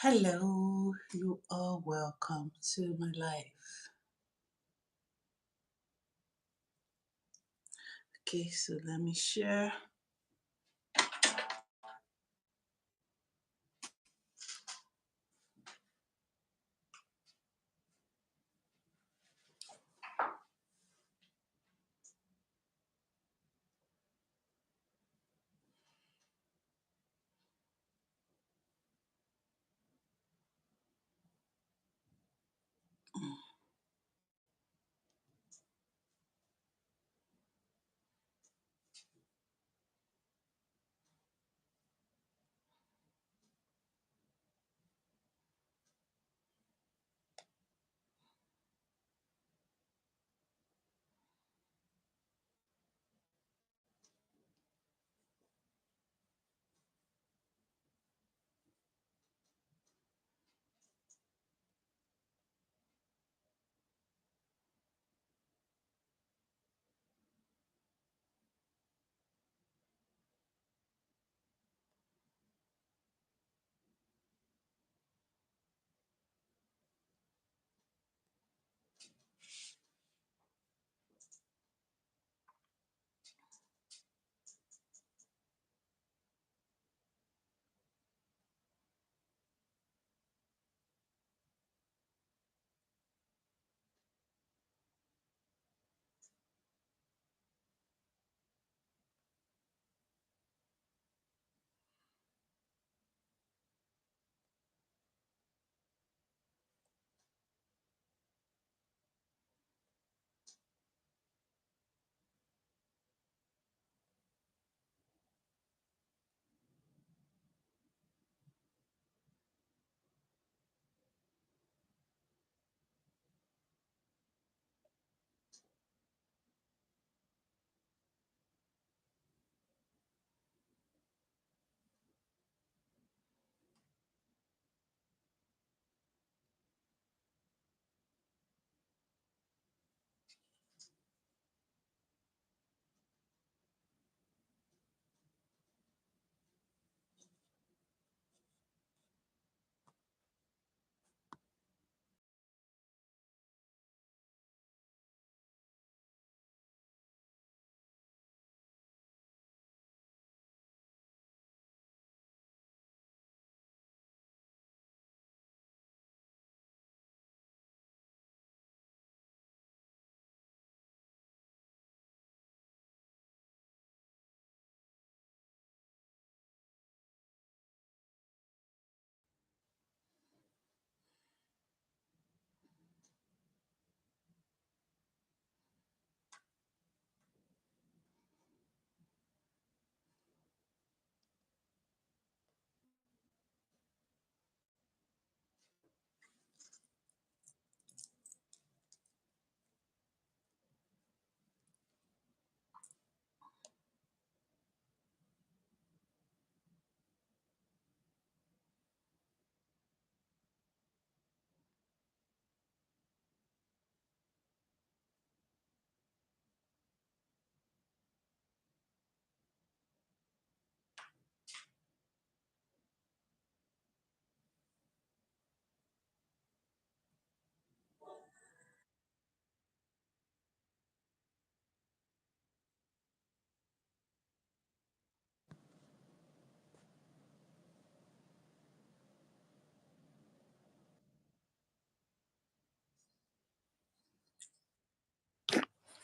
Hello, you are welcome to my life. Okay, so let me share.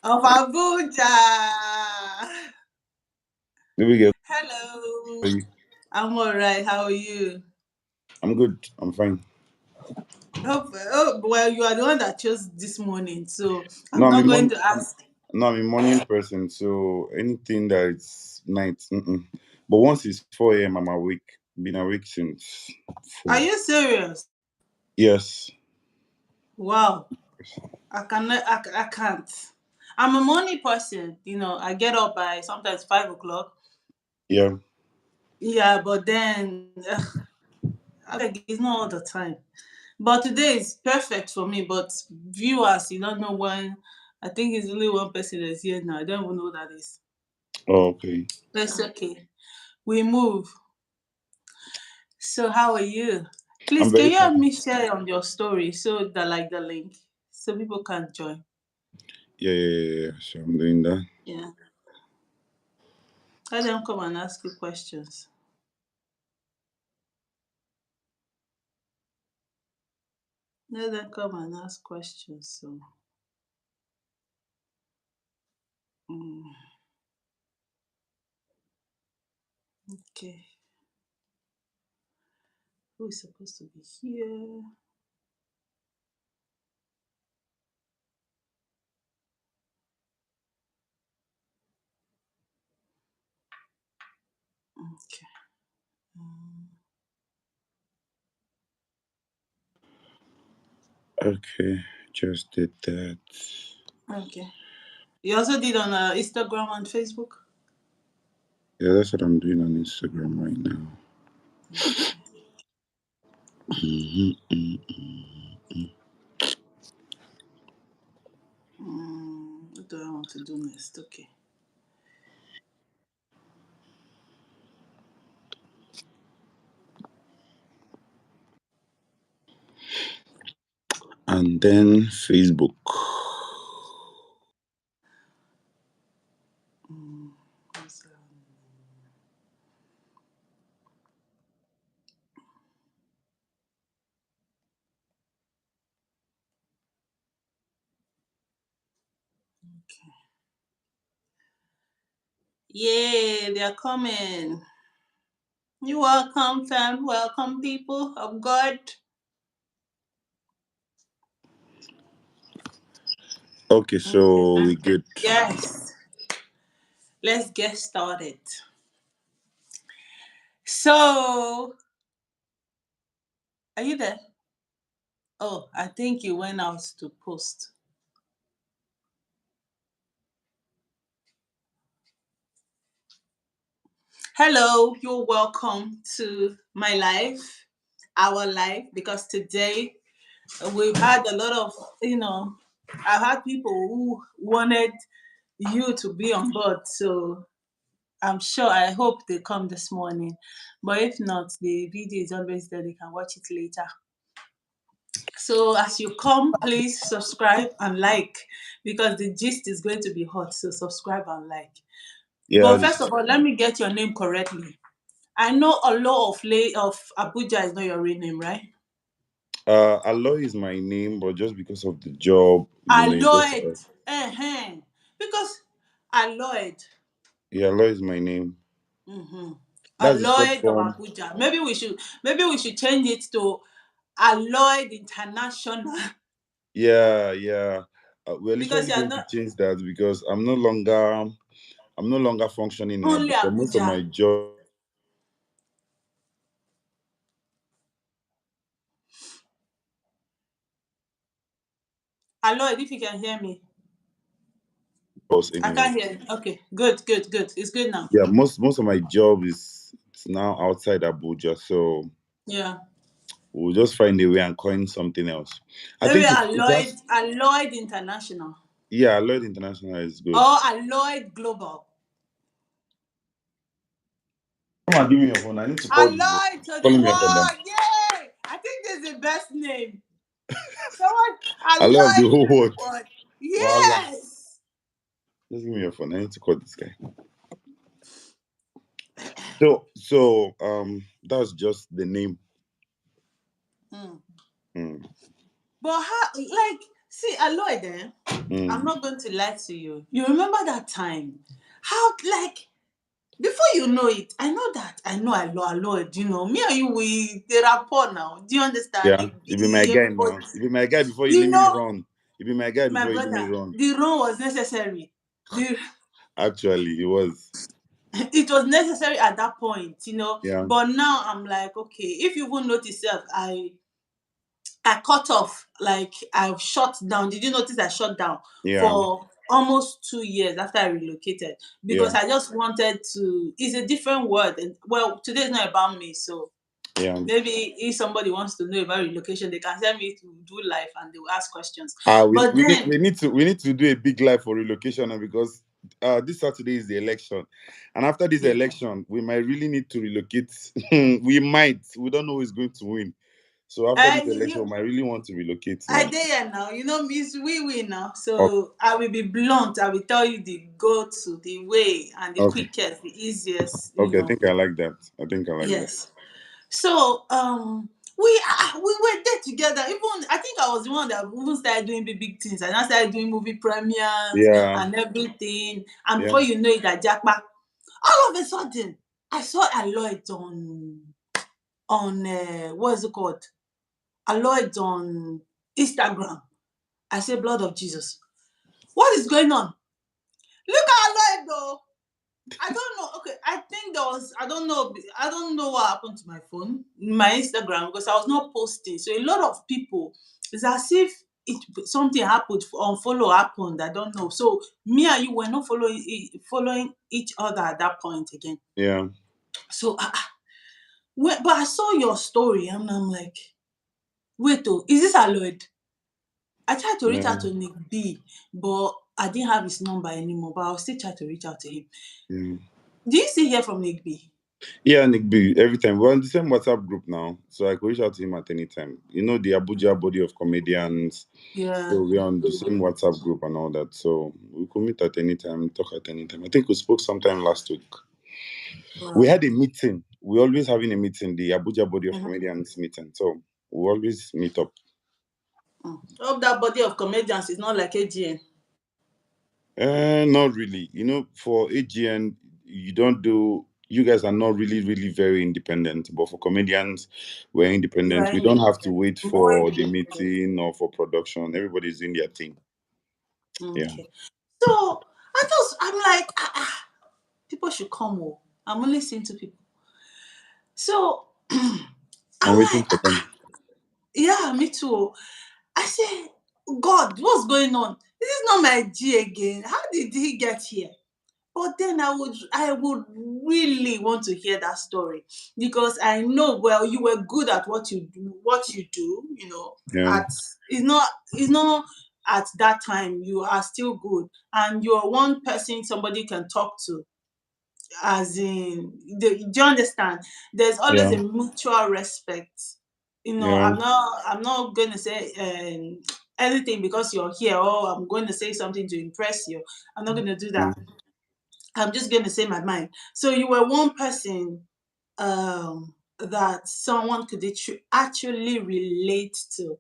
Of Abuja. There we go. Hello. How are you? I'm all right. How are you? I'm good. I'm fine. Well, you are the one that chose this morning, so No, I'm not going to ask. I'm a morning person, so anything that is night. Mm-mm. But once it's 4 a.m., I'm awake. Been awake since Are 4. you serious? Yes. Wow. I cannot. I can't. I'm a morning person. I get up by sometimes 5 o'clock. Yeah. Yeah, but then I beg, it's not all the time. But today is perfect for me. But viewers, you don't know when. I think it's only one person that's here now. I don't even know who that is. Oh, okay. That's okay. We move. So how are you? Please, I'm can very you help fine. me share on your story so that like the link so people can join? Yeah. So I'm doing that. Yeah. Let them come and ask you questions. Let them come and ask questions. So, mm, okay. Who is supposed to be here? Okay. Mm, Okay, just did that. okay. You also did on Instagram and Facebook? Yeah, that's what I'm doing on Instagram right now. Okay. What do I want to do next? Okay. And then Facebook. Mm, what's, okay. Yay, they're coming. You welcome, fam. Welcome, people of God. Okay, Okay. so we good. Yes. Let's get started. So, are you there? Oh, I think you went out to post. Hello, you're welcome to my life, our life, because today we've had a lot of, I've had people who wanted you to be on board. So I'm sure, I hope they come this morning. But if not, the video is always there. They can watch it later. So as you come, please subscribe and like because the gist is going to be hot. So subscribe and like. Yeah, But first of all, let me get your name correctly. I know a lot of Abuja is not your real name, right? Aloy is my name, but just because of the job, you just Alloyed. Uh-huh. Because Alloyed. yeah, Aloy is my name. Mm-hmm. That's the short Alloyed of form. Abuja. Maybe we should change it to Alloyed International. Yeah. We're Because literally you're going to not change that because I'm no longer functioning in only Abuja. Most of Abuja. my job Alloyed, if you can hear me. was I anyway. can't hear you. Okay, good. It's good now. Yeah, most of my job is it's now outside Abuja, so Yeah. we'll just find a way and coin something else. I Maybe think it has Alloyed International. yeah, Lloyd International is good. Or Alloyed Global. Come on, give me your phone. I need to call this boy. Alloyed to the Calling me up and down. world. Yay! I think this is the best name. Someone Aloy of the Alloyed whole to the world. world. Voila. Yes. Just give me your phone. I need to call this guy. So that's just the name. Mm. Mm, But how, like, see, Alloy there, I'm mm. not going to lie to you. You remember that time? How, like, before you know it, I know Alloy, me and you, we, the rapport now. Do you understand? Yeah, The you be my B, guy everybody. now. You be my guy before you You leave me know, run. You be my guy my before you leave me brother, run. the role was necessary. The, Actually, it was. it was necessary at that point. Yeah, But now I'm like, okay, if you will notice, I cut off, like I've shut down. Did you notice I shut down yeah, for almost 2 years after I relocated? Because yeah, I just wanted to, it's a different word. And well, today is not about me. So yeah. maybe if somebody wants to know about relocation, they can send me to do live and they will ask questions. We, But we need then, we need to do a big live for relocation now because this Saturday is the election, and after this yeah. election, we might really need to relocate. We might. We don't know who's going to win. So after this election, I really want to relocate I now. there now. You know, Miss we now. Okay. So I will be blunt. I will tell you the go-to, the way, and the Okay. quickest, the easiest. Okay. I think I like that. I think I like that. Yes. So we were there together. Even I think I was the one that even started doing big things, and I started doing movie premieres Yeah. and everything. And Yeah. before you know it, at Jackpa, all of a sudden, I saw Aloyd on what is it called? Aloyd on Instagram. I say, blood of Jesus, what is going on? Look at Aloyd though. I don't know. Okay, I think there was. I don't know. I don't know what happened to my phone, my Instagram, because I was not posting. So a lot of people, it's as if something happened, unfollow happened. I don't know. So me and you were not following each other at that point again. Yeah. So, but I saw your story and I'm like, wait, oh, is this Aloyd? I tried to reach Yeah. out to Nick B, but I didn't have his number anymore. But I'll still try to reach out to him. Yeah. Do you still hear from Nick B? Yeah, Nick B. Every time we're on the same WhatsApp group now, so I can reach out to him at any time. You know the Abuja body of comedians. Yeah. So we're on the same WhatsApp group and all that. So we could meet at any time, talk at any time. I think we spoke sometime last week. We Wow. had a meeting. We're always having a meeting, the Abuja body of Mhm. comedians meeting. So we always meet up. Hope that body of comedians is not like AGN. Not really. You know, for AGN, you don't do. You guys are not really, really very independent. But for comedians, we're independent. We don't have to wait More for the independent. meeting or for production. Everybody's in their thing. Yeah. Okay. So I'm like, people should come. Oh, I'm only seeing two people. So I'm I'm waiting like, for them. yeah, me too. I say, God, what's going on? This is not my G again. How did he get here? But then I would really want to hear that story because I know, well, you were good at what you do, Yeah. at it's not at that time you are still good and you're one person somebody can talk to, as in, do you understand? There's always Yeah. a mutual respect. Yeah. I'm not going to say anything because you're here, or I'm going to say something to impress you. I'm not going to do Yeah. that. I'm just going to say my mind. So you were one person that someone could actually relate to.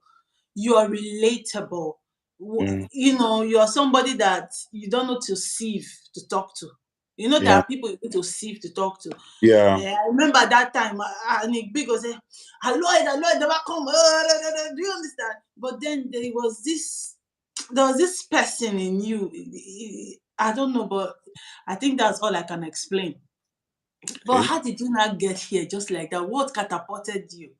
You are relatable. Yeah. You're somebody that you don't know to sieve to talk to. There Yeah. are people you need to sieve to talk to. Yeah. I remember that time, Nick Big was saying, Aloyd, never come. Do you understand? But then there was this person in you. I don't know, but I think that's all I can explain. But Okay. how did you not get here just like that? What catapulted you?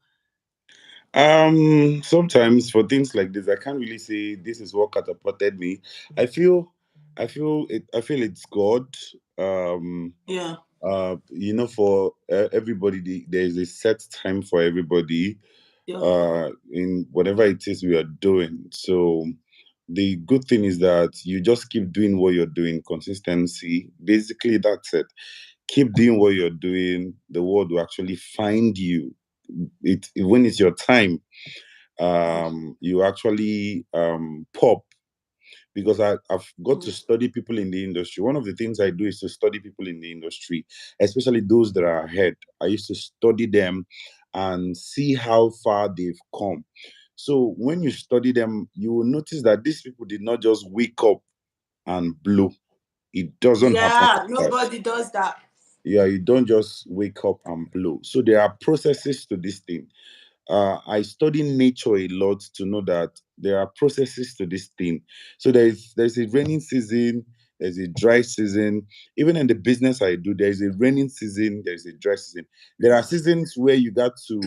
Sometimes for things like this, I can't really say this is what catapulted me. I feel, I feel it's God. Um, Yeah. for everybody, there is a set time for everybody. Yeah. In whatever it is we are doing. So the good thing is that you just keep doing what you're doing. Consistency. Basically, that's it. Keep doing what you're doing. The world will actually find you. It when it's your time, you actually pop, because I've got to study people in the industry. One of the things I do is to study people in the industry, especially those that are ahead. I used to study them and see how far they've come. So when you study them, you will notice that these people did not just wake up and blow. It doesn't happen Yeah, like that. nobody does that. Yeah, you don't just wake up and blow. So there are processes to this thing. I study nature a lot to know that there are processes to this thing. So there's a raining season, there's a dry season. Even in the business I do, there's a raining season, there's a dry season. There are seasons where you got to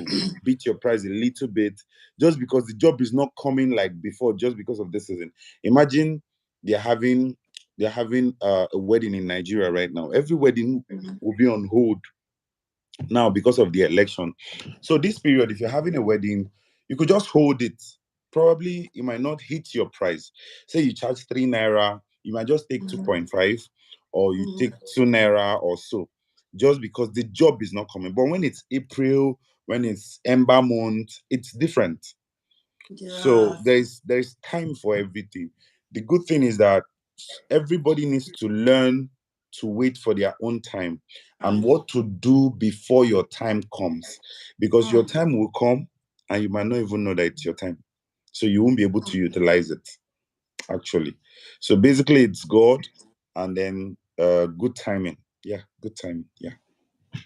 beat your price a little bit just because the job is not coming like before, just because of this season. Imagine they're having a wedding in Nigeria right now. Every wedding will be on hold now because of the election. So this period, if you're having a wedding, you could just hold it. Probably it might not hit your price. Say you charge 3 naira, you might just take 2.5, or you take 2 naira or so, just because the job is not coming. But when it's April, when it's ember month, it's different. So Yeah. there's time for everything. The good thing is that everybody needs to learn to wait for their own time and Mm. what to do before your time comes, because your Mm. time will come and you might not even know that it's your time, so you won't be able to utilize it actually. So basically it's God, and then good timing. Yeah, good timing. Yeah.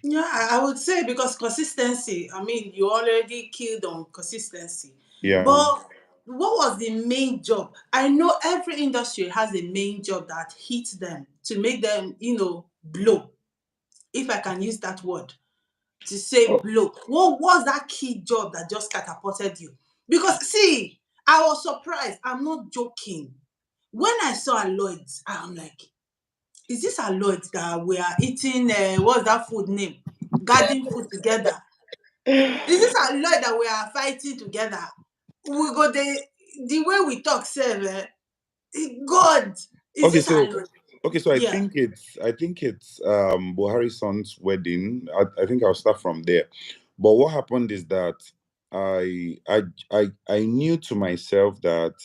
Yeah, I would say because consistency. I mean, you already killed on consistency. Yeah. But what was the main job? I know every industry has a main job that hits them to make them, blow. If I can use that word to say Oh, blow. What was that key job that just catapulted you? Because see, I was surprised. I'm not joking. When I saw Lloyd's, I'm like, is this Lloyd's that we are eating? What's that food name? Garden food together. Is this Lloyd that we are fighting together? We go the way we talk, sef. God, is okay, this so Lloyd? okay, so Yeah, I think it's Buhari's son's wedding. I think I'll start from there. But what happened is that I I I knew to myself that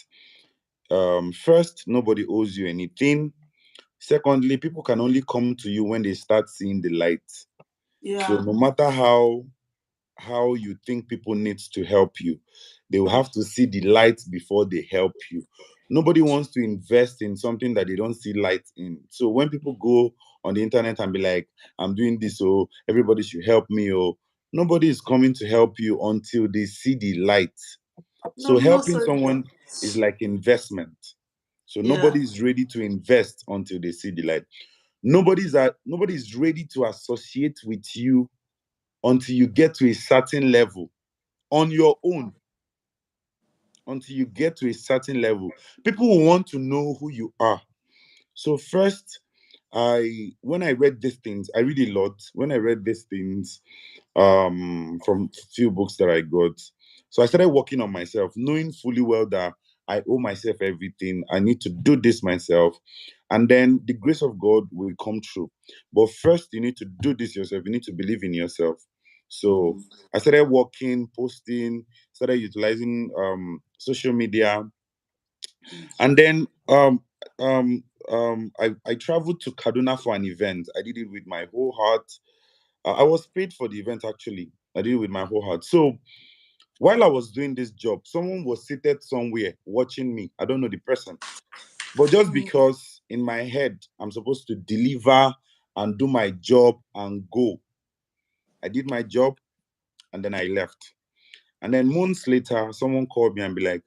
first, nobody owes you anything. Secondly, people can only come to you when they start seeing the light. So yeah. no matter how you think people need to help you, they will Hmm. have to see the light before they help you. Nobody wants to invest in something that they don't see light in. So when people go on the internet and be like, I'm doing this, so everybody should help me, or nobody is coming to help you until they see the light. No, So no helping such job. someone is like investment. So Yeah. nobody is ready to invest until they see the light. Nobody is ready to associate with you until you get to a certain level on your own. Until you get to a certain level, people will want to know who you are. So first, I when I read these things, I read a lot. When I read these things, from few books that I got. So I started working on myself, knowing fully well that I owe myself everything. I need to do this myself. And then the grace of God will come true. But first, you need to do this yourself. You need to believe in yourself. So I started working, posting, started utilizing social media. And then I traveled to Kaduna for an event. I did it with my whole heart. I was paid for the event actually. I did it with my whole heart. So while I was doing this job, someone was seated somewhere watching me. I don't know the person. But just because in my head I'm supposed to deliver and do my job and go, I did my job and then I left. And then months later, someone called me and be like,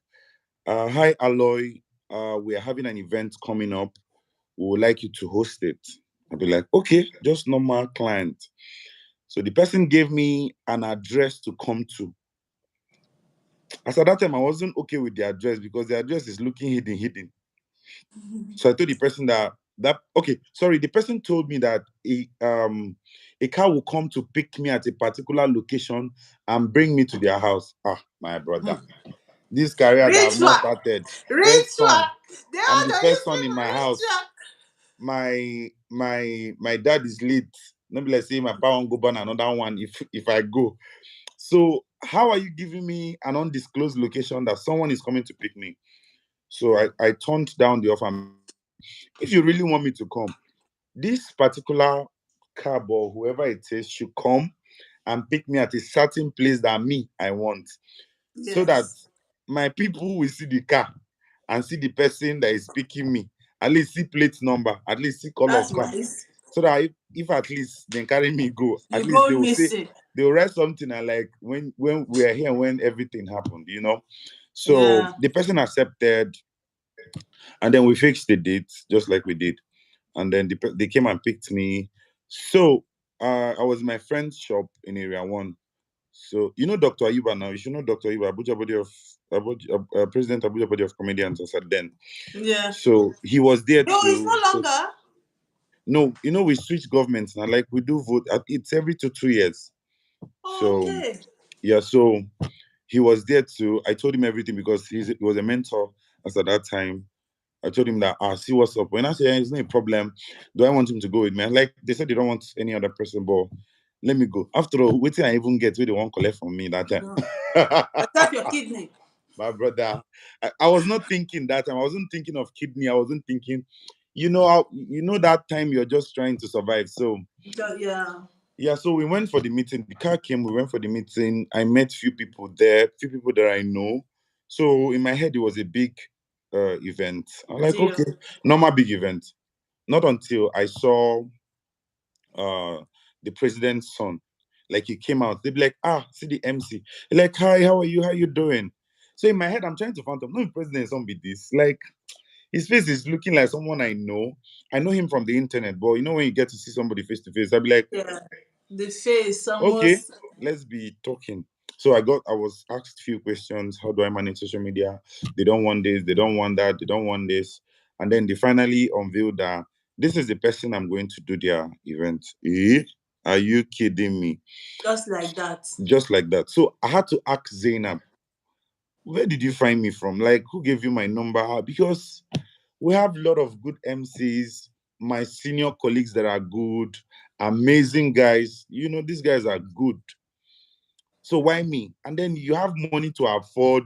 hi Aloy, we are having an event coming up. We would like you to host it. I'd be like, okay, just normal client. So the person gave me an address to come to. As at that time, I wasn't okay with the address because the address is looking hidden. So I told the person that okay, sorry, the person told me that a car will come to pick me at a particular location and bring me to their house. Ah, my brother, this career that I've not Ritual. started, first Ritual. son, They I'm all the know you first son in my see house. My dad is late. Maybe let's say my power won't go burn another one if I go. So how are you giving me an undisclosed location that someone is coming to pick me? So I turned down the offer. If you really want me to come, this particular cab or whoever it is should come and pick me at a certain place that me I want, so that Yes. my people will see the car and see the person that is picking me. At least see plate number, at least see color That's of car, wise. so that if at least they carry me go, at You least go they will say missing. they will write something I like when we are here when everything happened. So Yeah. the person accepted, and then we fixed the date just like we did, and then they came and picked me. So I was in my friend's shop in area one. So you know Dr. Ayuba now. You should know Dr. Ayuba, Abuja Body of President Abuja Body of Comedians as at then. Yeah. So he was there No, it's too. no So longer. no, we switch governments now. Like we do vote. It's every 2 2 years. So Okay. yeah, so he was there too. I told him everything because he was a mentor as at that time. I told him that see what's up. When I said, "Yeah, it's not a problem. Do I want him to go with me?" Like they said they don't want any other person, but let me go. After all, waiting I even get where they won't collect from me that time. No. Except your kidney. My brother, I was not thinking that time. I wasn't thinking of kidney. I wasn't thinking, that time you're just trying to survive. So Yeah. yeah, so we went for the meeting. The car came, we went for the meeting. I met few people there, few people that I know. So in my head, it was a big event. I'm like, Deal. okay, normal big event. Not until I saw uh the president's son. Like he came out, they'd be like, see the MC. Like, hi, how are you? How you doing? So in my head, I'm trying to find out, no, the president's son be this. Like his face is looking like someone I know. I know him from the internet, but when you get to see somebody face to face, I'd be like, Yeah. The face okay, almost. let's be talking. So I was asked a few questions. How do I manage social media? They don't want this, they don't want that, they don't want this. And then they finally unveiled that this is the person I'm going to do their event. Are you kidding me? Just like that. Just like that. So I had to ask Zainab, where did you find me from? Like, who gave you my number? Because we have a lot of good MCs, my senior colleagues that are good, amazing guys. These guys are good. So why me? And then you have money to afford,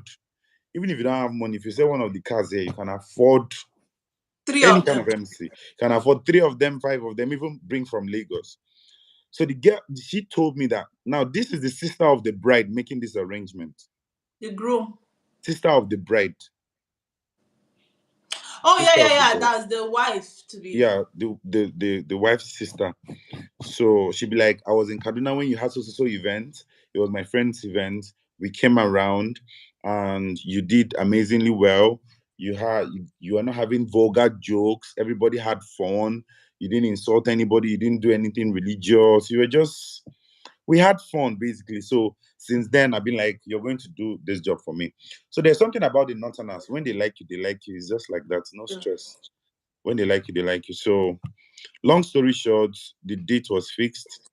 even if you don't have money, if you sell one of the cars here, you can afford Three any of kind them. of MC. You can afford 3 of them, 5 of them, even bring from Lagos. So the girl, she told me that now this is the sister of the bride making this arrangement. The groom. Sister of the bride. Oh yeah, Sister yeah, of the yeah. bride. That's the wife to be. Yeah, the wife's sister. So she'd be like, I was in Kaduna when you had so event. It was my friend's event. We came around and you did amazingly well. You are not having vulgar jokes. Everybody had fun. You didn't insult anybody. You didn't do anything religious. We had fun basically. So since then I've been like, you're going to do this job for me. So there's something about the Northerners. When they like you, they like you. It's just like that. No Yeah. stress. When they like you, they like you. So long story short, the date was fixed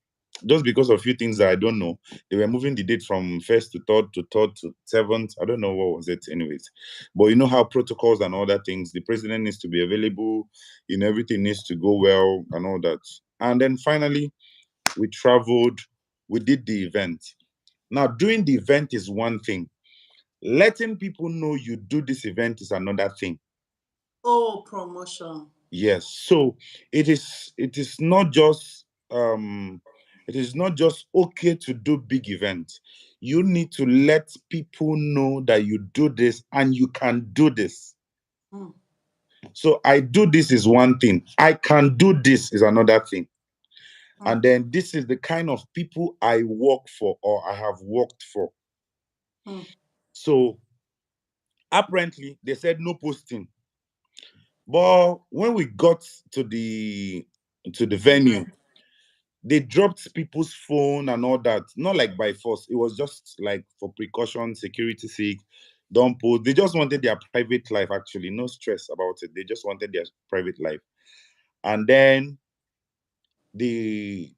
just because of a few things that I don't know. They were moving the date from first to third to seventh. I don't know what was it, anyways. But you know how protocols and all that things, the president needs to be available, everything needs to go well and all that. And then finally, we traveled, we did the event. Now, doing the event is one thing, letting people know you do this event is another thing. Oh, promotion. Yes. So it is not just okay to do big events. You need to let people know that you do this and you can do this. Mm. So I do this is one thing. I can do this is another thing. And Mm. then this is the kind of people I work for or I have worked for. Mm. So apparently they said no posting. But when we got to the venue, Event. they dropped people's phone and all that. Not like by force. It was just like for precaution, security sake. Don't post. They just wanted their private life, actually. No stress about it. They just wanted their private life. And then they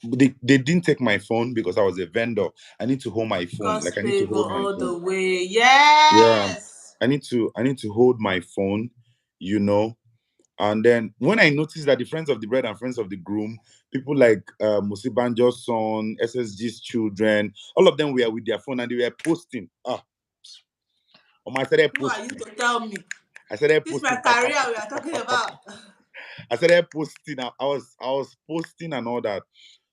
they didn't take my phone because I was a vendor. I need to hold my phone. Like Cause I need to favor hold my all phone. the way. Yeah. Yes. I need to hold my phone, you know. And then when I noticed that the friends of the bride and friends of the groom, people like Musibanjo's son, SSG's children, all of them were with their phone and they were posting. I started Who are you posting. to tell me? I started This is my posting. Pa, pa, career pa, we pa, are pa, talking pa, pa, about. pa. I started posting. I was posting and all that.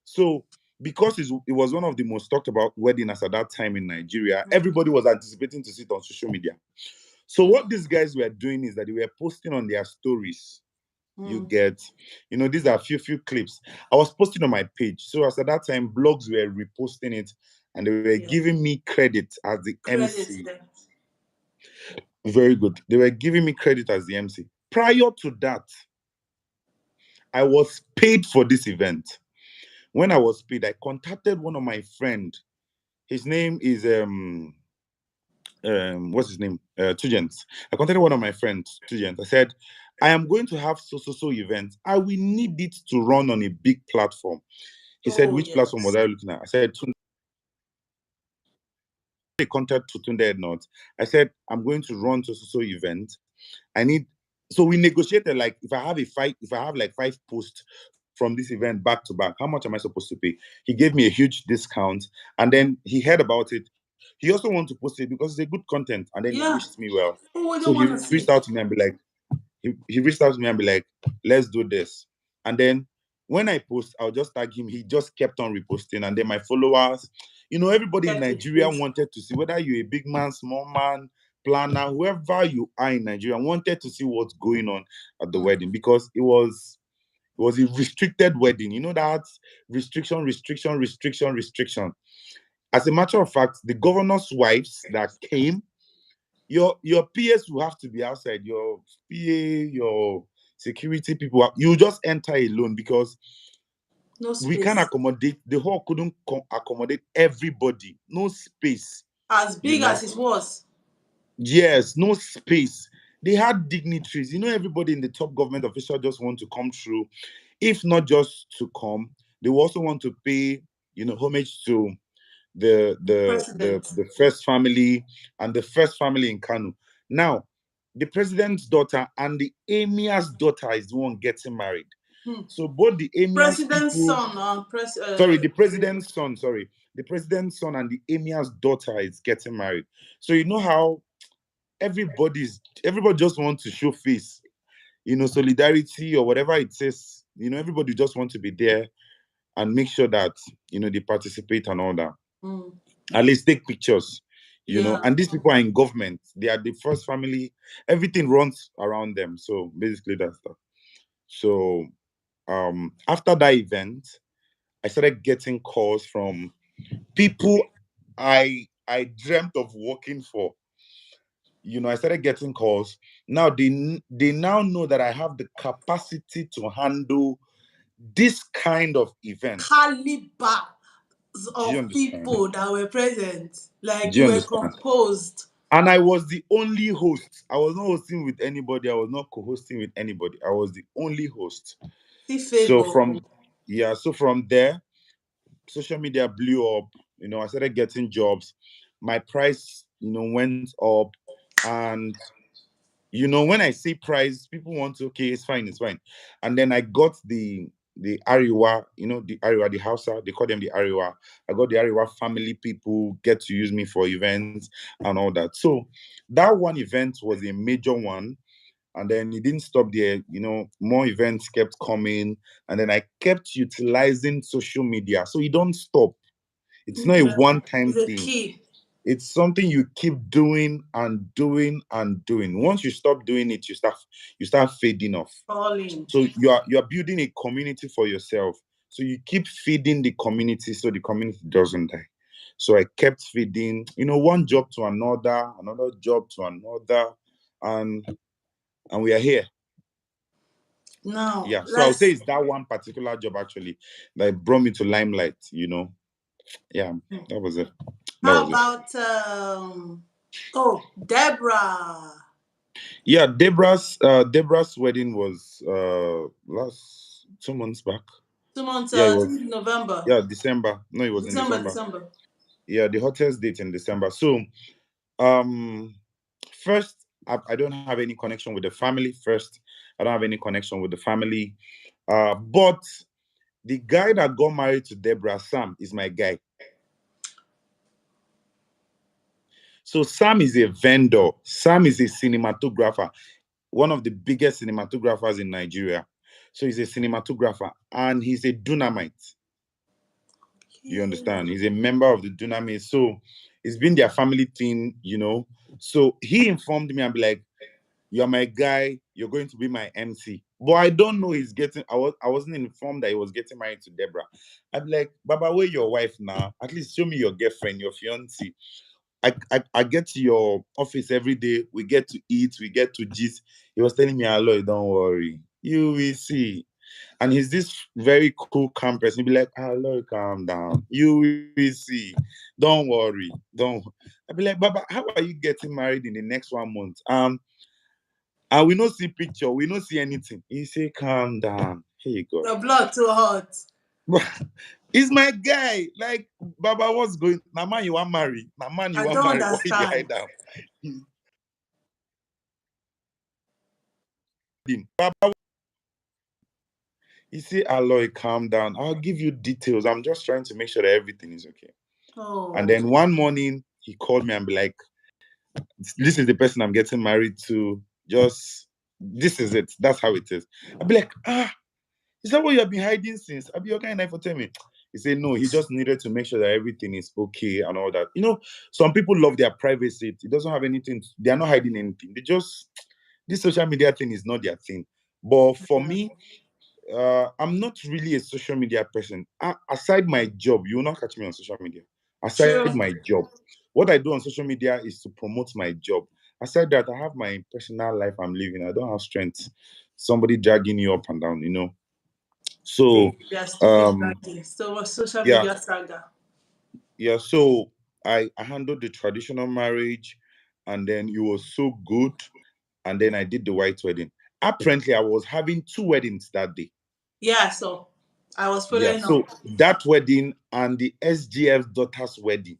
So because it was one of the most talked about weddings at that time in Nigeria, everybody was anticipating to see it on social media. So what these guys were doing is that they were posting on their stories. You Mm. get, these are few clips. I was posting on my page. So as at that time, blogs were reposting it and they were Yeah. giving me credit as the Credit MC. them. Very good. They were giving me credit as the MC. Prior to that, I was paid for this event. When I was paid, I contacted one of my friend. His name is what's his name? Tujent. I contacted one of my friends, Tujent. I said, I am going to have so event. I will need it to run on a big platform. He said, Oh which platform was yes. I looking at? I said, they contact to Tunde not. I said, I'm going to run so event. I need, so we negotiated like if I have like 5 posts from this event back to back. How much am I supposed to pay? He gave me a huge discount, and then he heard about it. He also wanted to post it because it's a good content, and then he Yeah. wished me well. Who So wouldn't he want to reached see? out to me and be like, he reached out to me and be like, let's do this. And then when I post, I'll just tag him. He just kept on reposting, and then my followers, everybody in Get it, Nigeria please. wanted to see, whether you're a big man, small man, planner, whoever you are in Nigeria, wanted to see what's going on at the wedding, because it was a restricted wedding. You know that restriction. As a matter of fact, the governor's wives that came, your PS will have to be outside. Your PA, your security people, you just enter alone, because No we space. can't accommodate, the hall couldn't accommodate everybody. No space. As big as it was. Yes, no space. They had dignitaries. Everybody in the top government official just want to come through. If not just to come, they also want to pay, homage to the first family, and the first family in Kanu. Now, the president's daughter and the emir's daughter is the one getting married. So both the emir's president's people, son, the president's son, the president's son and the emir's daughter is getting married. So you know how everybody just wants to show face, solidarity or whatever it says. Everybody just wants to be there and make sure that they participate and all that. At least take pictures, and these people are in government. They are the first family. Everything runs around them. So basically that's that. So after that event, I started getting calls from people I dreamt of working for. I started getting calls. Now they now know that I have the capacity to handle this kind of event. Caliber of people that were present, like you were composed. And I was the only host. I was not hosting with anybody. I was not co-hosting with anybody. I was the only host. So from there, social media blew up. I started getting jobs. My price, went up. And when I say price, people want to, okay, it's fine. And then I got the Ariwa, the Ariwa, the Hausa, they call them the Ariwa. I got the Ariwa family people get to use me for events and all that. So that one event was a major one. And then it didn't stop there. More events kept coming. And then I kept utilizing social media. So you don't stop. It's not a one-time thing. Key. It's something you keep doing and doing and doing. Once you stop doing it, you start fading off. Falling. So you are building a community for yourself. So you keep feeding the community so the community doesn't die. So I kept feeding, one job to another job to another, and we are here. No. Yeah. So I'll say it's that one particular job actually that brought me to limelight. Yeah, that was it. How about Deborah? Yeah, Deborah's wedding was last 2 months back. 2 months. Yeah, it was November. Yeah, December. No, it was in December. Yeah, the hottest date in December. So, first, I don't have any connection with the family. I don't have any connection with the family. But the guy that got married to Deborah, Sam, is my guy. So Sam is a vendor. Sam is a cinematographer, one of the biggest cinematographers in Nigeria. So he's a cinematographer and he's a Dunamite. You understand? He's a member of the Dunamis. So it's been their family thing, So he informed me and be like, you're my guy, you're going to be my MC. But I don't know I wasn't informed that he was getting married to Deborah. I'd be like, Baba, where your wife now? At least show me your girlfriend, your fiancé. I get to your office every day. We get to eat, we get to gist. He was telling me, Aloy, don't worry. You will see. And he's this very cool, calm person. He'll be like, Aloy, calm down. You will see. Don't worry. I'll be like, Baba, how are you getting married in the next 1 month? And we don't see picture, we don't see anything. He say, calm down. Here you go. Your blood too hot. He's my guy. Like, Baba, what's going? Now, man, you want marry? Now, man, you want marry? Why you hide down? Baba, He say, Aloy, calm down. I'll give you details. I'm just trying to make sure that everything is okay. And Oh. then one morning he called me and be like, this is the person I'm getting married to. Just this is it. That's how it is. I'll be like, is that what you have been hiding since? I'll be okay, for tell me. He said no, he just needed to make sure that everything is okay and all that. Some people love their privacy. It doesn't have anything, they are not hiding anything. They just this social media thing is not their thing. But for Yeah. me, I'm not really a social media person. Aside my job, you will not catch me on social media. Aside True. my job, what I do on social media is to promote my job. Aside that, I have my personal life I'm living. I don't have strength. Somebody dragging you up and down. So, They are stupid um, dragging. So was social yeah, media saga. yeah. So I handled the traditional marriage, and then it was so good. And then I did the white wedding. Apparently, I was having two weddings that day. Yeah, so I was Yeah, following so up. that wedding and the SGF daughter's wedding.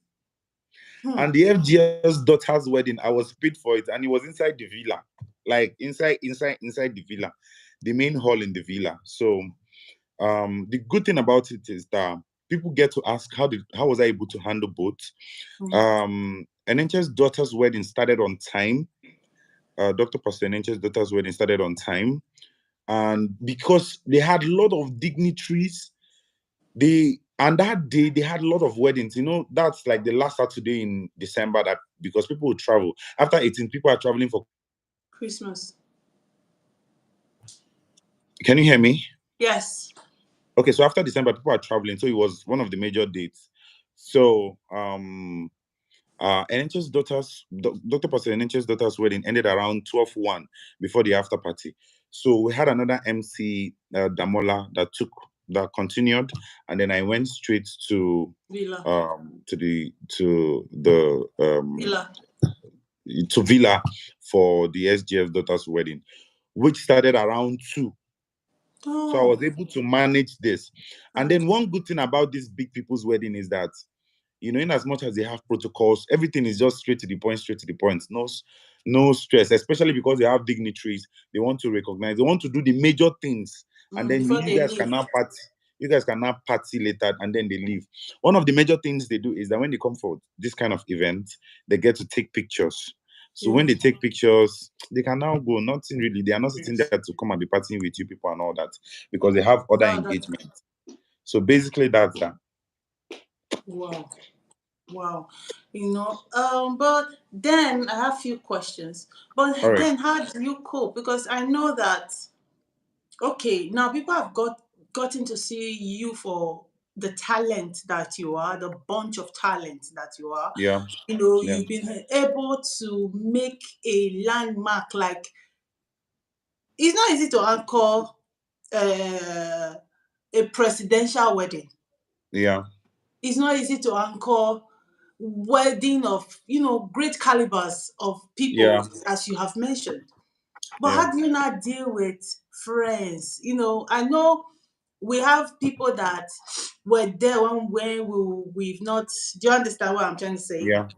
Hmm. And the FGS daughter's wedding, I was paid for it, and it was inside the villa. Like inside the villa, the main hall in the villa. So the good thing about it is that people get to ask how was I able to handle both. Hmm. NHS daughter's wedding started on time. Dr. Pastor NHS daughter's wedding started on time. And because they had a lot of dignitaries, and that day they had a lot of weddings. That's like the last Saturday in December, that because people will travel. After 18, people are traveling for Christmas. Christmas. Can you hear me? Yes. Okay, so after December, people are traveling. So it was one of the major dates. So NHS Dr. Pastor NHS daughter's wedding ended around 12:01 before the after party. So we had another MC, Damola, that continued, and then I went straight Villa. the Villa. to Villa for the SGF daughter's wedding, which started around 2. So I Oh. was able to manage this. And then one good thing about this big people's wedding is that, in as much as they have protocols, everything is just straight to the point, straight to the point. No stress, especially because they have dignitaries. They want to recognize, they want to do the major things. And then Before you they guys leave. can now party. You guys can now party later and then they leave. One of the major things they do is that when they come for this kind of event, they get to take pictures. So when Yeah. they take pictures, they can now go. Nothing really. They are not sitting Yes. there to come and be partying with you people and all that, because they have other Wow. engagements. So basically, that's that. Wow. Wow. But then I have few questions. All But right. then how do you cope? Because I know that okay, now people have gotten to see you for the talent that you are, the bunch of talent that you are. Yeah. Yeah. You've been able to make a landmark. Like it's not easy to anchor uh, a presidential wedding. Yeah. It's not easy to anchor wedding of great calibers of people, Yeah. as you have mentioned. But Yeah. how do you not deal with friends? I know we have people that were there when we've not. Do you understand what I'm trying to say? Yeah.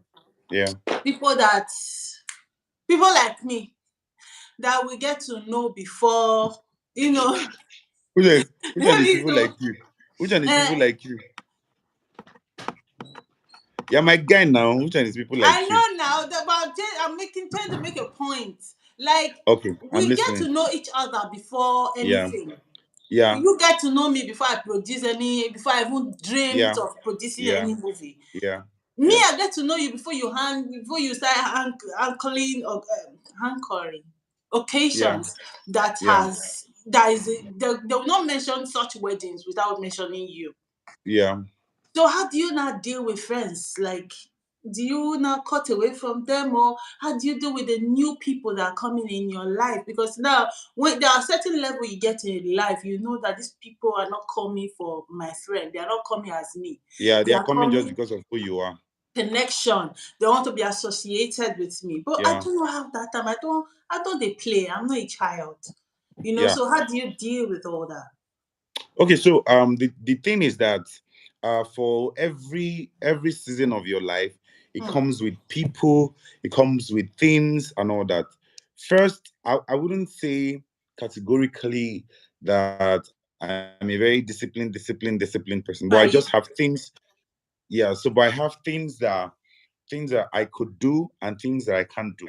Yeah. People that people like me that we get to know before, you know, Which one is which one is maybe people like to. you? Which one is people Uh, like you? Yeah, my guy now. Which one is people I like you? know now that, but I'm trying to make a point. Like Okay, I'm we get listening. to know each other before Yeah. anything. Yeah. You get to know me before I even dreamt Yeah. of producing Yeah. any movie. Yeah. Me, Yeah. I get to know you before you start anchoring or anchoring Yeah. occasions Yeah. that is they will not mention such weddings without mentioning you. Yeah. So how do you not deal with friends? Like, do you not cut away from them, or how do you deal with the new people that are coming in your life? Because now, when there are certain level you get in life, you know that these people are not coming for my friend. They are not coming as me. Yeah. They They are are coming just coming because of who you are. connection. They want to be associated with me. But I Yeah. don't have that time. I don't they play. I'm not a child. Yeah. So how do you deal with all that? Okay, so the thing is that for every season of your life, it Hmm. comes with people, it comes with things and all that. First, I wouldn't say categorically that I I'm a very disciplined person. But I Are just you? have things, yeah. So, but I have things that I could do and things that I can't do.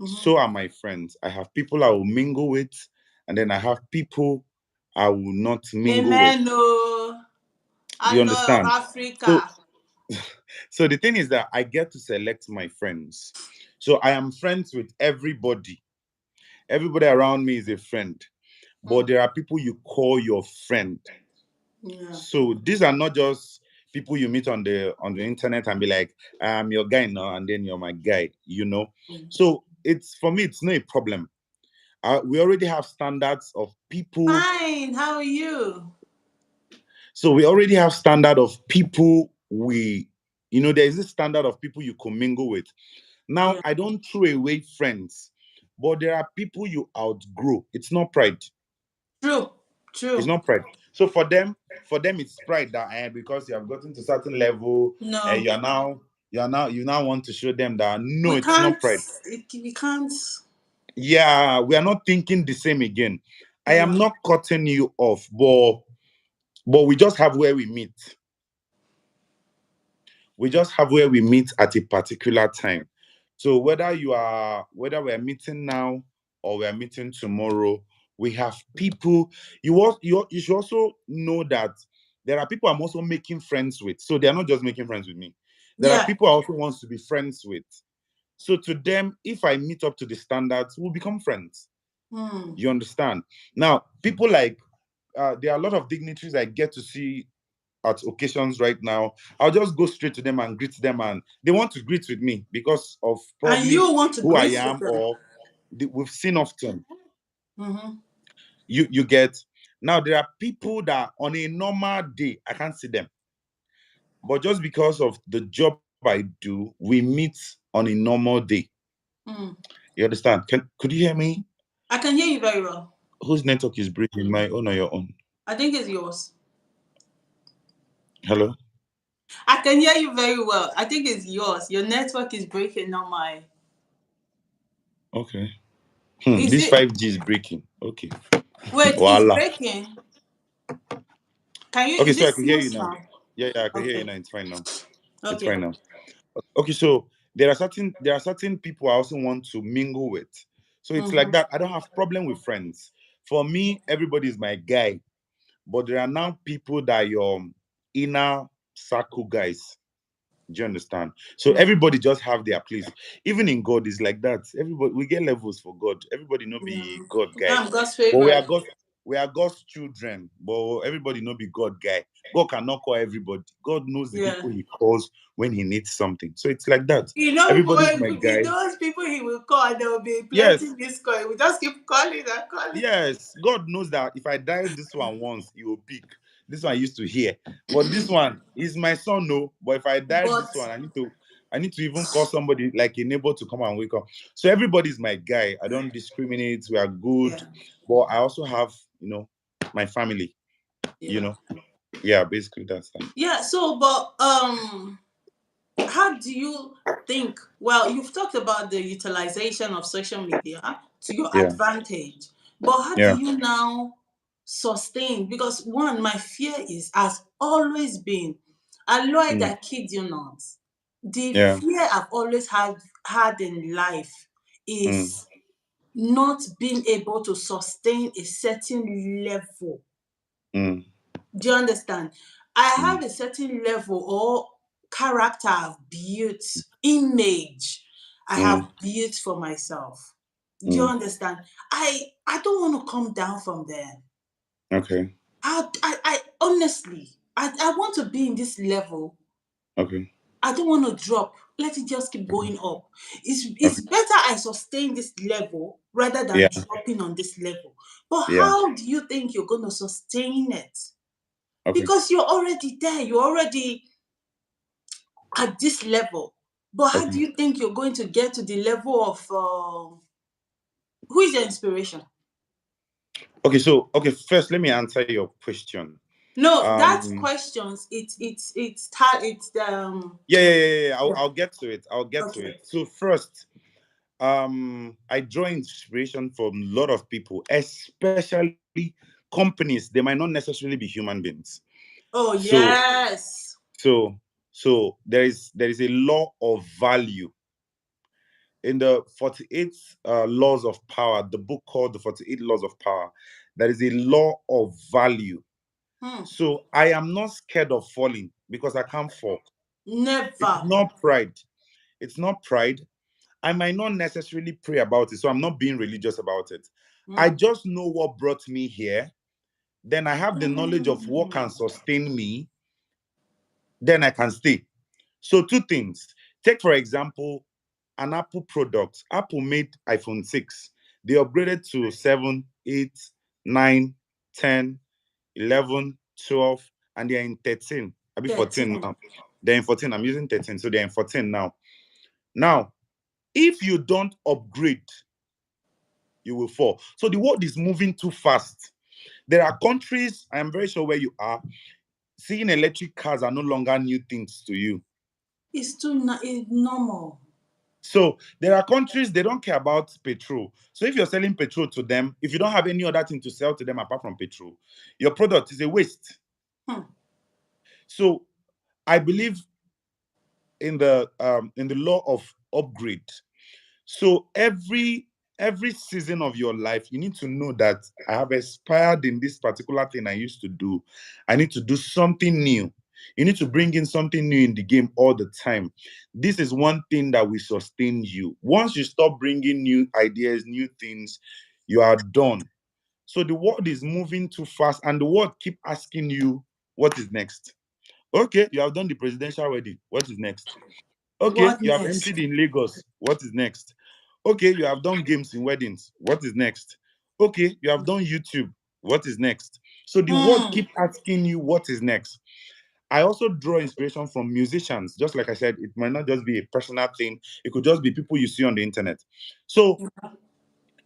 Mm-hmm. So are my friends. I have people I will mingle with, and then I have people I will not mingle with. Amen. Oh, I You know of understand? So, Africa. so the thing is that I get to select my friends. So I am friends with everybody. Everybody around me is a friend. But Mm. there are people you call your friend. Yeah. So these are not just people you meet on the internet and be like, I'm your guy now, and then you're my guy, Mm. So it's for me, it's not a problem. We already have standards of people. Fine. How are you? So we already have standard of people there's this standard of people you commingle with. Now, Yeah. I don't throw away friends, but there are people you outgrow. It's not pride. True. It's True. not pride. So for them, it's pride that because you have gotten to certain level, No, you now want to show them that no, we it's not can't. pride. We can't. Yeah, we are not thinking the same again. I am No. not cutting you off, but we just have where we meet. We just have where we meet at a particular time. So whether we're meeting now or we're meeting tomorrow, we have people. You should also know that there are people I'm also making friends with. So they're not just making friends with me. There are Yeah. people I also want to be friends with. So to them, if I meet up to the standards, we'll become friends. Hmm. You understand? Now, people like there are a lot of dignitaries I get to see at occasions right now. I'll just go straight to them and greet them, and they want to greet with me because of And probably you want to who I greet with am, them. or we've seen often. Mm-hmm. You get. Now there are people that on a normal day I can't see them, but just because of the job I do, we meet on a normal day. Mm. You understand? Could you hear me? I can hear you very well. Whose network is breaking? My own or your own? I think it's yours. Hello. I can hear you very well. I think it's yours. Your network is breaking, not mine. Okay. Is This it? 5G is breaking. Okay. Wait, it's Voila. breaking. Can you? Okay, Is so it I could hear smooth you now. now? Yeah, I can hear you Okay. now. It's fine now. It's Okay. fine now. Okay, so there are certain people I also want to mingle with. So it's like Mm-hmm. that. I don't have problem with friends. For me, everybody is my guy. But there are now people that are your inner circle guys. Do you understand? So Yeah. everybody just have their place. Even in God, is like that. Everybody, we get levels for God. Everybody no Yeah. be God guy, I'm God's but we are favorite. God's children. But everybody no be God guy. God cannot call everybody. God knows the Yeah. people He calls when He needs something. So it's like that. You know, Everybody's my in guy. those people he will call, there will be plenty Yes, this call. We just keep calling and calling. yes, God knows that if I dial this one once, He will pick. This one I used to hear, but this one is my son. No, but if I dial But this one, I need to even call somebody like a neighbor to come and wake up. So everybody's my guy. I don't discriminate. We are good, yeah, but I also have, my family. You yeah, know, yeah. Basically, that's that. yeah. So, but how do you think? Well, you've talked about the utilization of social media to your Yeah, advantage, but how do yeah, you now sustain? Because one, my fear is has always been, and Lloyd, mm, I kid you not, the yeah, fear I've always had in life mm, is not being able to sustain a certain level. mm, Do you understand? I mm, have a certain level or character I've built, image I mm, have built for myself. Do you mm. understand? I don't want to come down from there. Okay, I honestly, I want to be in this level. okay, I don't want to drop. Let it just keep okay, going up. It's okay. better I sustain this level rather than Yeah, dropping on this level. But yeah. how do you think you're going to sustain it? Okay, Because you're already there. You're already at this level. But how do okay. you think you're going to get to the level of who is your inspiration? Okay, so first let me answer your question. No, that Um, questions. It's yeah, yeah, yeah, yeah, yeah. I'll, yeah. I'll get to it. I'll get to Okay. it. So first, I draw inspiration from a lot of people, especially companies, they might not necessarily be human beings. Oh So yes. so there is a law of value in the 48 laws of power, the book called the 48 laws of power. There is a law of value. So I am not scared of falling because I can't fall. It's Never. not pride. It's not pride. I might not necessarily pray about it, so I'm not being religious about it. I just know what brought me here. Then I have the knowledge of what can sustain me. Then I can stay. So two things. Take for example an Apple product. Apple made iPhone 6. They upgraded to 7, 8, 9, 10, 11, 12, and they're in 13. I'll be 14 now. They're in 14. I'm using 13, so they're in 14 now. Now, if you don't upgrade, you will fall. So the world is moving too fast. There are countries, I am very sure where you are, seeing electric cars are no longer new things to you. It's it's normal. So there are countries, they don't care about petrol. So if you're selling petrol to them, if you don't have any other thing to sell to them apart from petrol, your product is a waste. So I believe in the law of upgrade. So every season of your life, you need to know that I have expired in this particular thing I used to do. I need to do something new. You need to bring in something new in the game all the time. This is one thing that will sustain you. Once you stop bringing new ideas, new things, you are done. So the world is moving too fast, and the world keep asking you, what is next? Okay, you have done the presidential wedding. What is next? Okay, What you have next? emptied in Lagos. What is next? Okay, you have done games in weddings. What is next? Okay, you have done YouTube. What is next? So the world keep asking you what is next. I also draw inspiration from musicians. Just like I said, it might not just be a personal thing. It could just be people you see on the internet. So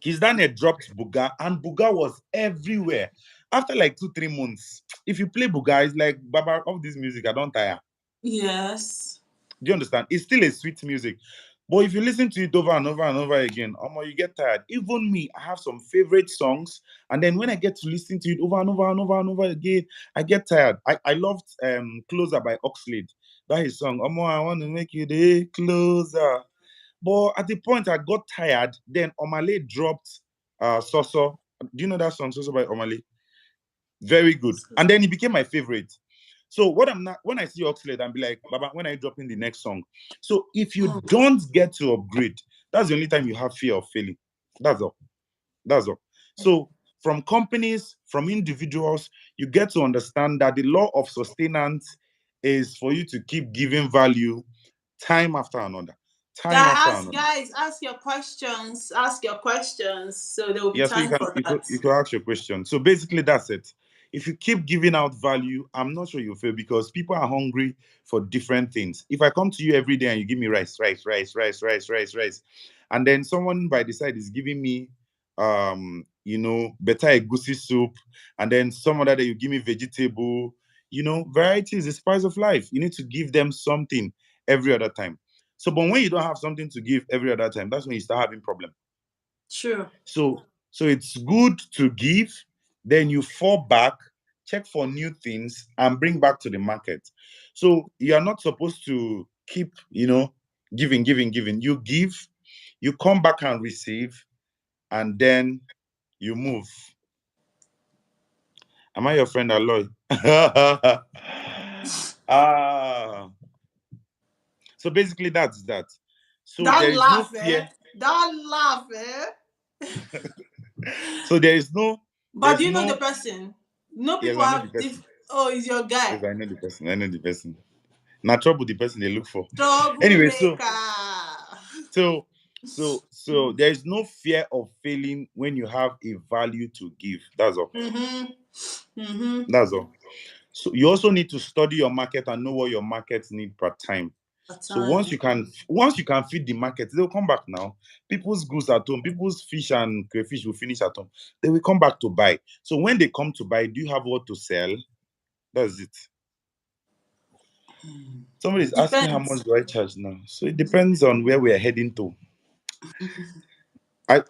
Kiss Daniel dropped Buga, and Buga was everywhere. After like 2-3 months, if you play Buga, it's like, Baba, of this music, I don't tire. Yes. Do you understand? It's still a sweet music. But if you listen to it over and over and over again, you get tired. Even me, I have some favorite songs. And then when I get to listen to it over and over and over and over again, I get tired. I loved Closer by Oxlade. That is song. I want to make you day closer. But at the point I got tired, then Omale dropped Soso. Do you know that song, Soso by Omale? Very good. And then it became my favorite. So when I see Oxlade, I'll be like, Baba, when are you dropping the next song? So if you don't get to upgrade, that's the only time you have fear of failing. That's all. That's all. So from companies, from individuals, you get to understand that the law of sustenance is for you to keep giving value time after another. Time after another. Guys, ask your questions. Ask your questions. So there will be Yeah, so time for that. you can ask your question. So basically, that's it. If you keep giving out value, I'm not sure you'll fail because people are hungry for different things. If I come to you every day and you give me rice, and then someone by the side is giving me, better egusi soup, and then some other day you give me vegetable, variety is the spice of life. You need to give them something every other time. So, but when you don't have something to give every other time, that's when you start having problem. Sure. So it's good to give, then you fall back, check for new things, and bring back to the market. So you are not supposed to keep, giving. You give, you come back and receive, and then you move. Am I your friend, Aloy? So basically that's that. So there Don't is no laugh, eh? fear. Don't laugh, eh? So But do there's you know the no person? No, yes, people I know the have person. Oh, he's your Yes, guy. I know the person. I know the person. Not trouble the person they look for. Anyway, Troublemaker. so so there is no fear of failing when you have a value to give. That's all. That's all. So you also need to study your market and know what your markets need per time. So once you can feed the market, they'll come back now. People's goods at home, people's fish and crayfish will finish at home. They will come back to buy. So when they come to buy, do you have what to sell? That's it. Somebody's asking how much Depends. do I charge now. So it depends on where we are heading to.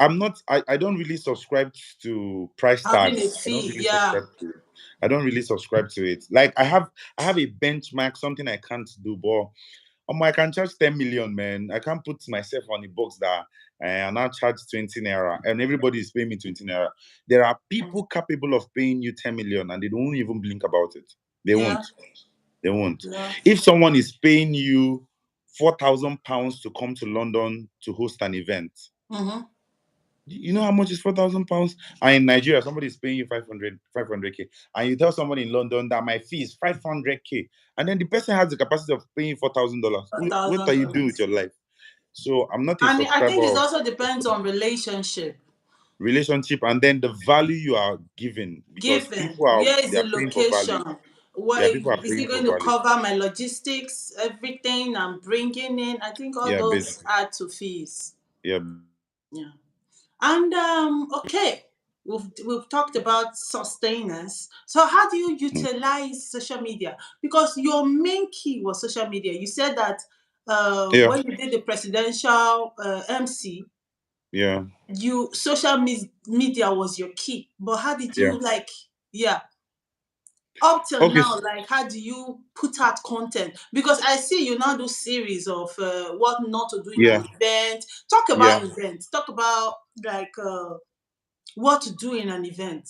I'm not I don't really subscribe to price Having a tags. I don't fee, really yeah. subscribe to it. I don't really subscribe to it. Like I have a benchmark, something I can't do, but I can charge 10 million, man. I can't put myself on a box that I now charge 20 naira and everybody is paying me 20 naira. There are people capable of paying you 10 million and they don't even blink about it. They Yeah, won't. They won't. yeah. If someone is paying you £4,000 to come to London to host an event, Mm-hmm. you know how much is £4,000? And in Nigeria, somebody is paying you 500k, and you tell someone in London that my fee is 500k, and then the person has the capacity of paying $4,000. A What thousand are you doing with dollars. your life? So I'm not a And I think subscriber it of also depends on relationship. relationship, and then the value you are giving, because Given, where is they the are paying for value. location? What Yeah, people are is paying it for going to value. cover my logistics, everything I'm bringing in? I think all Yeah, those basically. add to fees. Yeah. Yeah. And okay, we've talked about sustainers. So how do you Mm. utilize social media? Because your main key was social media. You said that Yeah. when you did the presidential MC, Yeah. you media was your key. But how did Yeah. you like? Yeah, up till Okay. now, like how do you put out content? Because I see you now do series of what not to do in an Yeah. event. Talk Yeah. about events. Talk about like what to do in an event.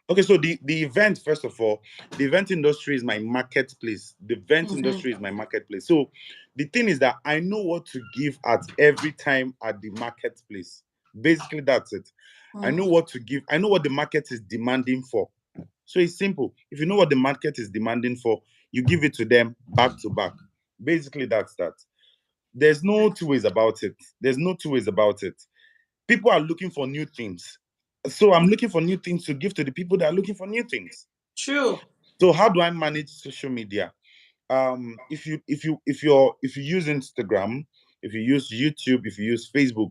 Okay, so the event, first of all, the event industry is my marketplace. The event Mm-hmm. industry is my marketplace. So the thing is that I know what to give at every time at the marketplace. Basically, that's it. I know Mm. what to give. I know what the market is demanding for. So it's simple. If you know what the market is demanding for, you give it to them back to back. Basically, that's that. There's no two ways about it. There's no two ways about it. People are looking for new things. So I'm looking for new things to give to the people that are looking for new things. True. So how do I manage social media? If you use Instagram, if you use YouTube, if you use Facebook,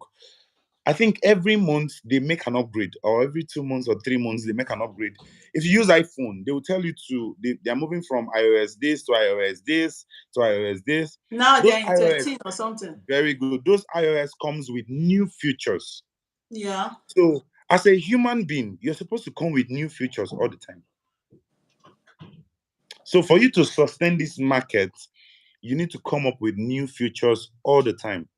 I think every month they make an upgrade, or every 2 months or 3 months they make an upgrade. If you use iPhone, they will tell you they're moving from iOS this to iOS this to iOS this. Now Those they're in iOS, 13 or something. very good. Those iOS comes with new features. Yeah. So as a human being, you're supposed to come with new features all the time. So for you to sustain this market, you need to come up with new features all the time.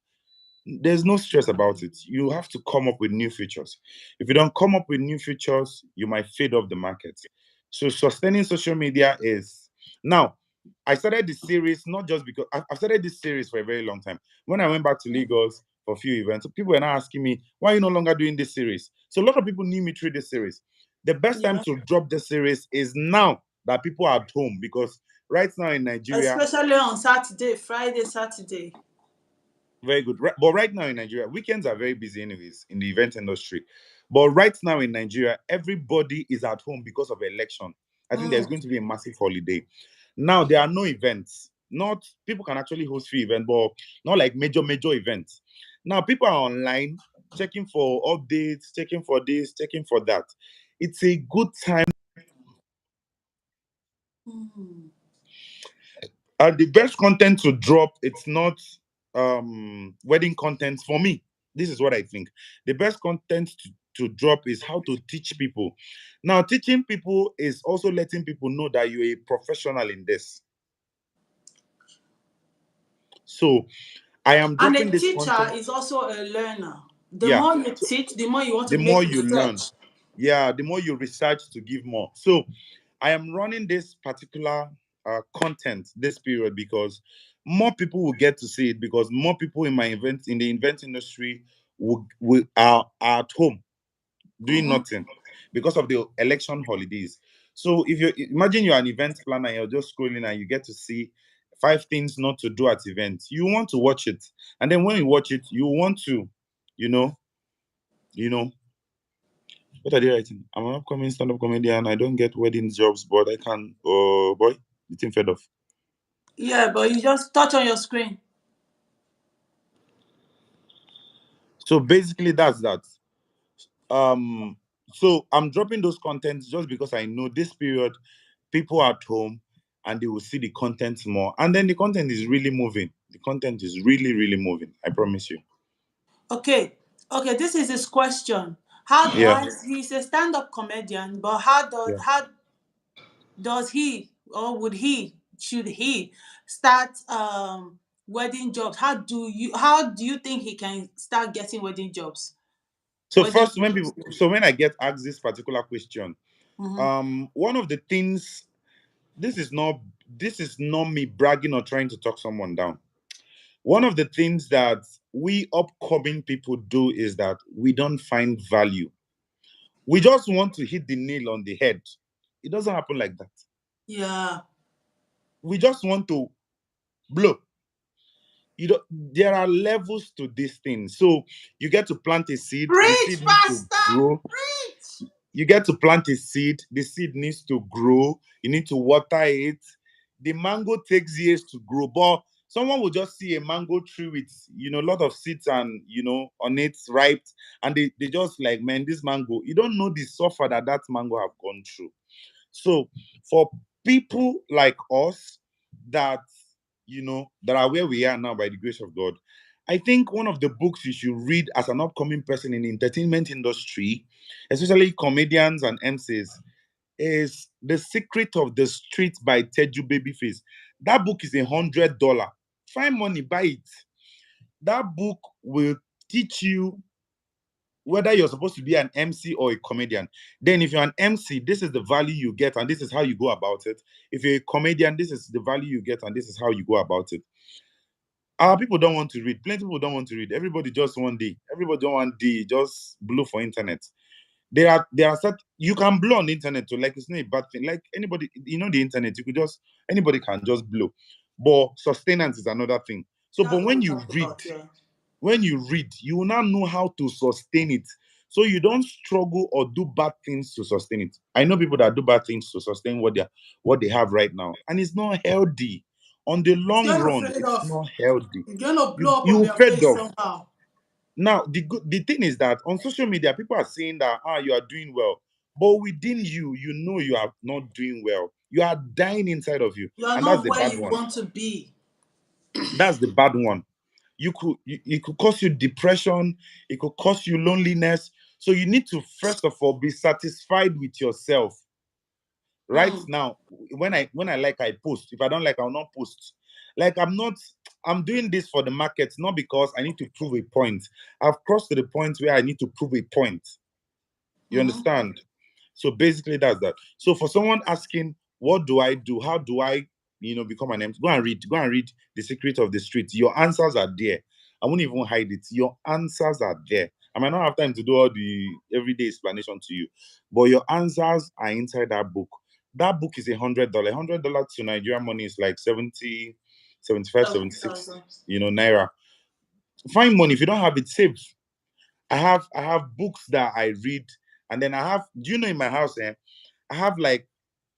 There's no stress about it. You have to come up with new features. If you don't come up with new features, you might fade off the market. So sustaining social media is now. I started this series not just because I've started this series for a very long time. When I went back to Lagos for a few events, people were now asking me, why are you no longer doing this series? So a lot of people knew me through this series. The best time Yeah. to drop the series is now that people are at home, because right now in Nigeria, Especially on Saturday, Friday, Saturday. very good. But right now in Nigeria, weekends are very busy, anyways, in the event industry. But right now in Nigeria, everybody is at home because of election. I think there's Mm. going to be a massive holiday. Now there are no events. Not people can actually host free events, but not like major events. Now people are online checking for updates, checking for this, checking for that. It's a good time. Mm. And the best content to drop, it's not wedding content for me. This is what I think. The best content to drop is how to teach people. Now, teaching people is also letting people know that you're a professional in this. So I am And dropping a this teacher content. is also a learner. The Yeah. more you So teach, the more you want the to make more you learn, research. yeah, the more you research to give more. So I am running this particular content this period because more people will get to see it, because more people in my event in the event industry are at home doing Mm-hmm. nothing because of the election holidays. So if you imagine you're an event planner, you're just scrolling and you get to see 5 things not to do at events. You want to watch it, and then when you watch it, you want to, you know, you know, what are they writing? I'm an upcoming stand-up comedian. I don't get wedding jobs, but I can. Oh boy, the thing fed off. Yeah, but you just touch on your screen. So basically, that's that. Um, so I'm dropping those contents just because I know this period, people are at home and they will see the content more, and then the content is really moving. The content is really moving. I promise you. Okay. Okay, this is his question. How Yeah. has he's a stand-up comedian, but Yeah. how does he, or would he, should he start wedding jobs? How do you think he can start getting wedding jobs? So Wedding first, pictures. when I get asked this particular question, Mm-hmm. one of the things, this is not me bragging or trying to talk someone down. One of the things that we upcoming people do is that we don't find value. We just want to hit the nail on the head. It doesn't happen like that. Yeah. We just want to blow. There are levels to this thing. So you get to plant a seed, the Preach, seed needs to pastor. grow. Preach. You get to plant a seed, the seed needs to grow, you need to water it. The mango takes years to grow, but someone will just see a mango tree with a lot of seeds and on it ripe, and they just like, man, this mango, you don't know the suffer that mango have gone through. So for people like us that that are where we are now by the grace of God, I think one of the books you should read as an upcoming person in the entertainment industry, especially comedians and MCs, is The Secret of the Street by Teju Babyface. That book is $100. Find money, buy it. That book will teach you whether you're supposed to be an MC or a comedian. Then if you're an MC, this is the value you get and this is how you go about it. If you're a comedian, this is the value you get and this is how you go about it. Our people don't want to read. Plenty of people don't want to read. Everybody just one day. Everybody don't want day. Just blow for internet. There are set. You can blow on the internet too. Like, it's not a bad thing. Like, anybody, the internet. You could just Anybody can just blow. But sustenance is another thing. So, but That's what we talked about, yeah. when you read, you will now know how to sustain it. So you don't struggle or do bad things to sustain it. I know people that do bad things to sustain what they have right now, and it's not healthy. On the long They're run, afraid it's of not healthy. gonna blow up on You their fed face up. somehow. Now the thing is that on social media, people are saying that you are doing well, but within you, you are not doing well. You are dying inside of you, You are and that's not the where bad you one. want to be. That's the bad one. It could cause you depression. It could cause you loneliness. So you need to first of all be satisfied with yourself. Right Mm. now, when I like, I post. If I don't like, I'll not post. Like, I'm doing this for the market, not because I need to prove a point. I've crossed to the point where I need to prove a point. You Mm-hmm. understand? So basically, that's that. So for someone asking, what do I do? How do I, become an MC? Go and read. Go and read The Secret of the Street. Your answers are there. I won't even hide it. Your answers are there. I might not have time to do all the everyday explanation to you, but your answers are inside that book. That book is $100. $100 to Nigerian money is like 70, 75, 76, 70,000. naira. Find money. If you don't have it, save. I have books that I read, and then I have, do you know, in my house, I have like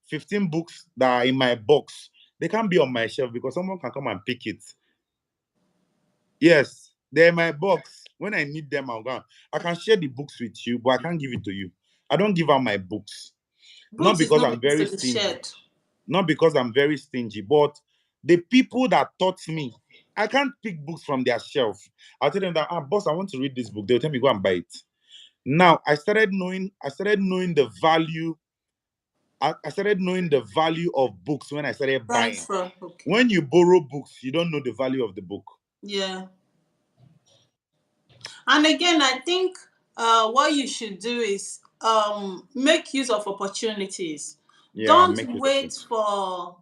15 books that are in my box. They can't be on my shelf because someone can come and pick it. Yes, they're in my box. When I need them, I'll go. I can share the books with you, but I can't give it to you. I don't give out my books. Not Books is because not I'm meant very to be stingy. shared. Not because I'm very stingy, but the people that taught me, I can't pick books from their shelf. I'll tell them that, boss, I want to read this book. They'll tell me, go and buy it. Now I started knowing the value. I started knowing the value of books when I started Right buying. from okay. When you borrow books, you don't know the value of the book. Yeah. And again, I think what you should do is make use of opportunities. Yeah, Don't make use of wait it. for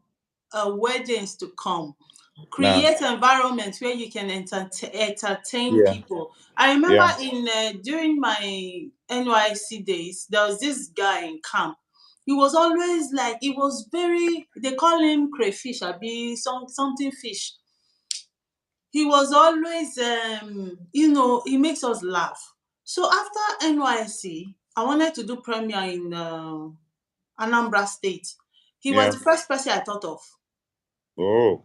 weddings to come. Nah. Create environments where you can entertain Yeah. people. I remember Yeah. in during my NYC days, there was this guy in camp. He was always like, he was very, they call him crayfish, be something fish. He was always he makes us laugh. So after NYC, I wanted to do premiere in Anambra State. He was Yeah. the first person I thought of. Oh.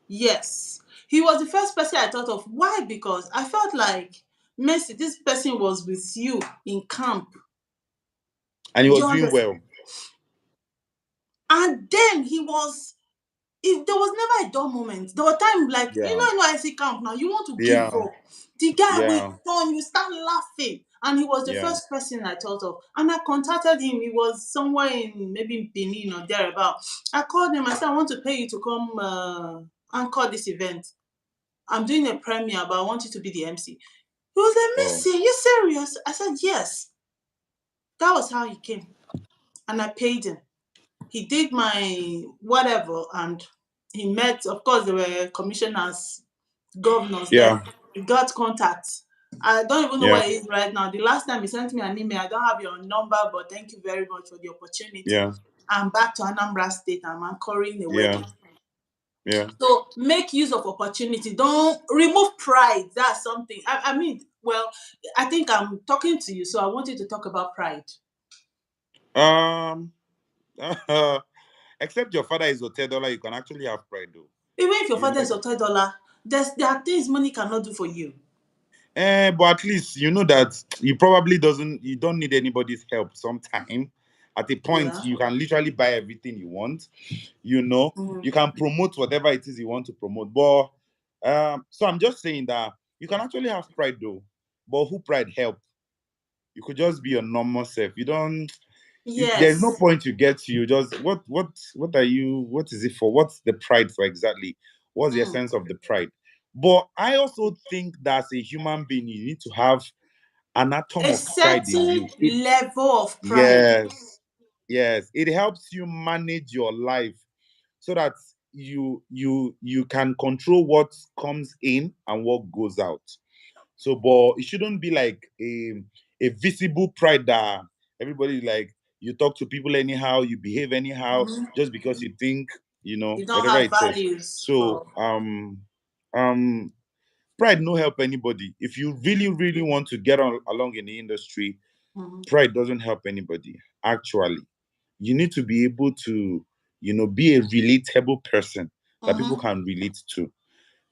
Yes. He was the first person I thought of. Why? Because I felt like, Mercy, this person was with you in camp. And he Do was you doing understand? well. And then there was never a dull moment. There were times like, Yeah. in NYSC camp now, you want to give Yeah. up. The guy will Yeah. turn, you start laughing. And he was the Yeah. first person I thought of. And I contacted him. He was somewhere in maybe Benin or thereabout. I called him. I said, I want to pay you to come anchor this event. I'm doing a premiere, but I want you to be the MC. He was like, Oh. Missy, are you serious? I said, yes. That was how he came. And I paid him. He did my whatever, and he met, of course, there were commissioners, governors there. Yeah. He got contacts. I don't even know Yeah. where he is right now. The last time he sent me an email, I don't have your number, but thank you very much for the opportunity. Yeah. I'm back to Anambra State. I'm anchoring a Yeah. wedding. Yeah. So make use of opportunity. Don't remove pride. That's something. I mean, well, I think I'm talking to you, so I want you to talk about pride. Um. Except your father is $10, you can actually have pride though. Even if your You father know. is a $10, there are things money cannot do for you. But at least you know that you don't need anybody's help sometime. At a point, Yeah. you can literally buy everything you want. You know, Mhm. you can promote whatever it is you want to promote. But so I'm just saying that you can actually have pride though. But who pride help? You could just be your normal self. You don't. There's no Yes. point you get to. You just what are you? What is it for? What's the pride for exactly? What's the Mm. essence of the pride? But I also think that as a human being, you need to have an atom A of pride in certain you. It level of pride. Yes, yes. It helps you manage your life so that you can control what comes in and what goes out. So, but it shouldn't be like a visible pride that everybody like you talk to people anyhow, you behave anyhow, Mhm. just because you think You don't whatever have it is. values So, for. um, pride no help anybody. If you really really want to get on along in the industry, Mhm. pride doesn't help anybody. Actually, you need to be able to be a relatable person that people Mhm. can relate to,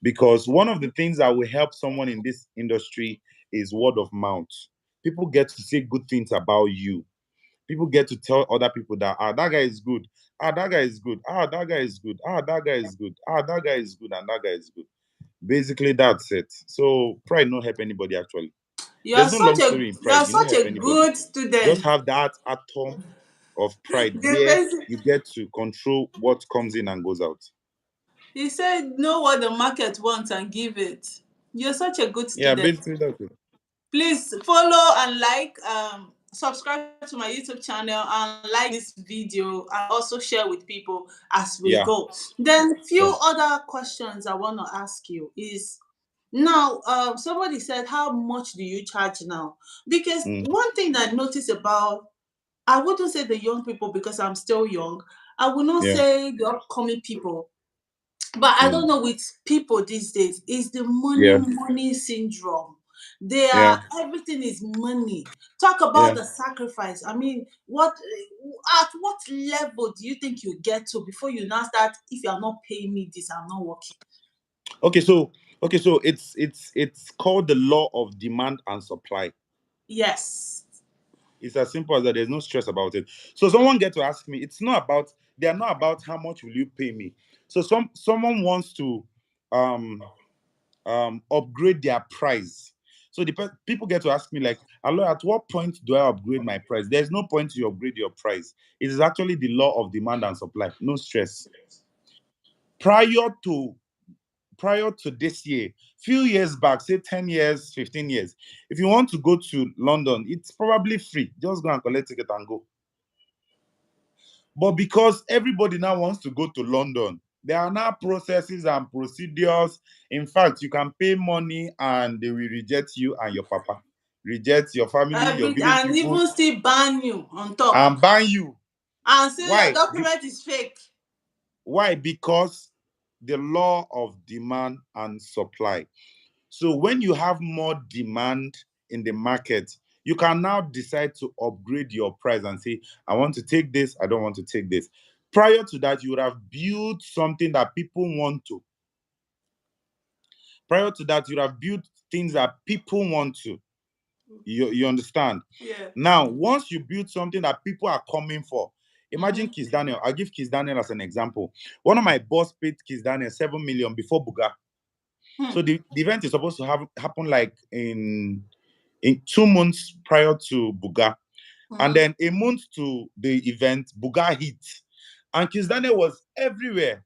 because one of the things that will help someone in this industry is word of mouth. People get to say good things about you. People get to tell other people that that guy is good, that guy is good, that guy is good, that guy is good, that guy is good, and that guy is good. Basically, that's it. So pride not help anybody actually. There's no long story in You pride. are You not such help a anybody. good Just student. have that atom of pride The where basic. you get to control what comes in and goes out. He said, know what the market wants and give it. You're such a good Yeah, student. basically that's it. Please follow and subscribe to my YouTube channel and like this video and also share with people as we Yeah, go. Then yeah. few other questions I want to ask you is now somebody said how much do you charge now? Because Mm, one thing that I noticed about, I wouldn't say the young people because I'm still young. I would not yeah. say the upcoming people, but I don't Mm, know with people these days is the yeah. money syndrome. They are Yeah. everything is money. Talk about Yeah. the sacrifice. I mean, what at what level do you think you get to before you now start? If you are not paying me this, I'm not working. Okay, so it's called the law of demand and supply. Yes. It's as simple as that. There's no stress about it. So someone get to ask me. They are not about how much will you pay me. So someone wants to um upgrade their price. So people get to ask me like, "Hello, at what point do I upgrade my price?" There's no point to upgrade your price. It is actually the law of demand and supply. No stress. Prior to prior to this year, few years back, say 10 years, 15 years, if you want to go to London, it's probably free. Just go and collect ticket and go. But because everybody now wants to go to London, there are now processes and procedures. In fact, you can pay money and they will reject you and your papa, reject your family, your Every village and people, even still ban you on top and ban you. and say your Why? document is fake. Why? Because the law of demand and supply. So when you have more demand in the market, you can now decide to upgrade your price and say, I want to take this, I don't want to take this. Prior to that, you would have built something that people want to. Prior to that, you would have built things that people want to. You understand? Yeah. Now, once you build something that people are coming for, Imagine Kiss Daniel. I'll give Kiss Daniel as an example. One of my boss paid Kiss Daniel 7 million before Buga. So the event is supposed to happen like in 2 months prior to Buga. And then a month to the event, Buga hit. And Kiss Daniel was everywhere.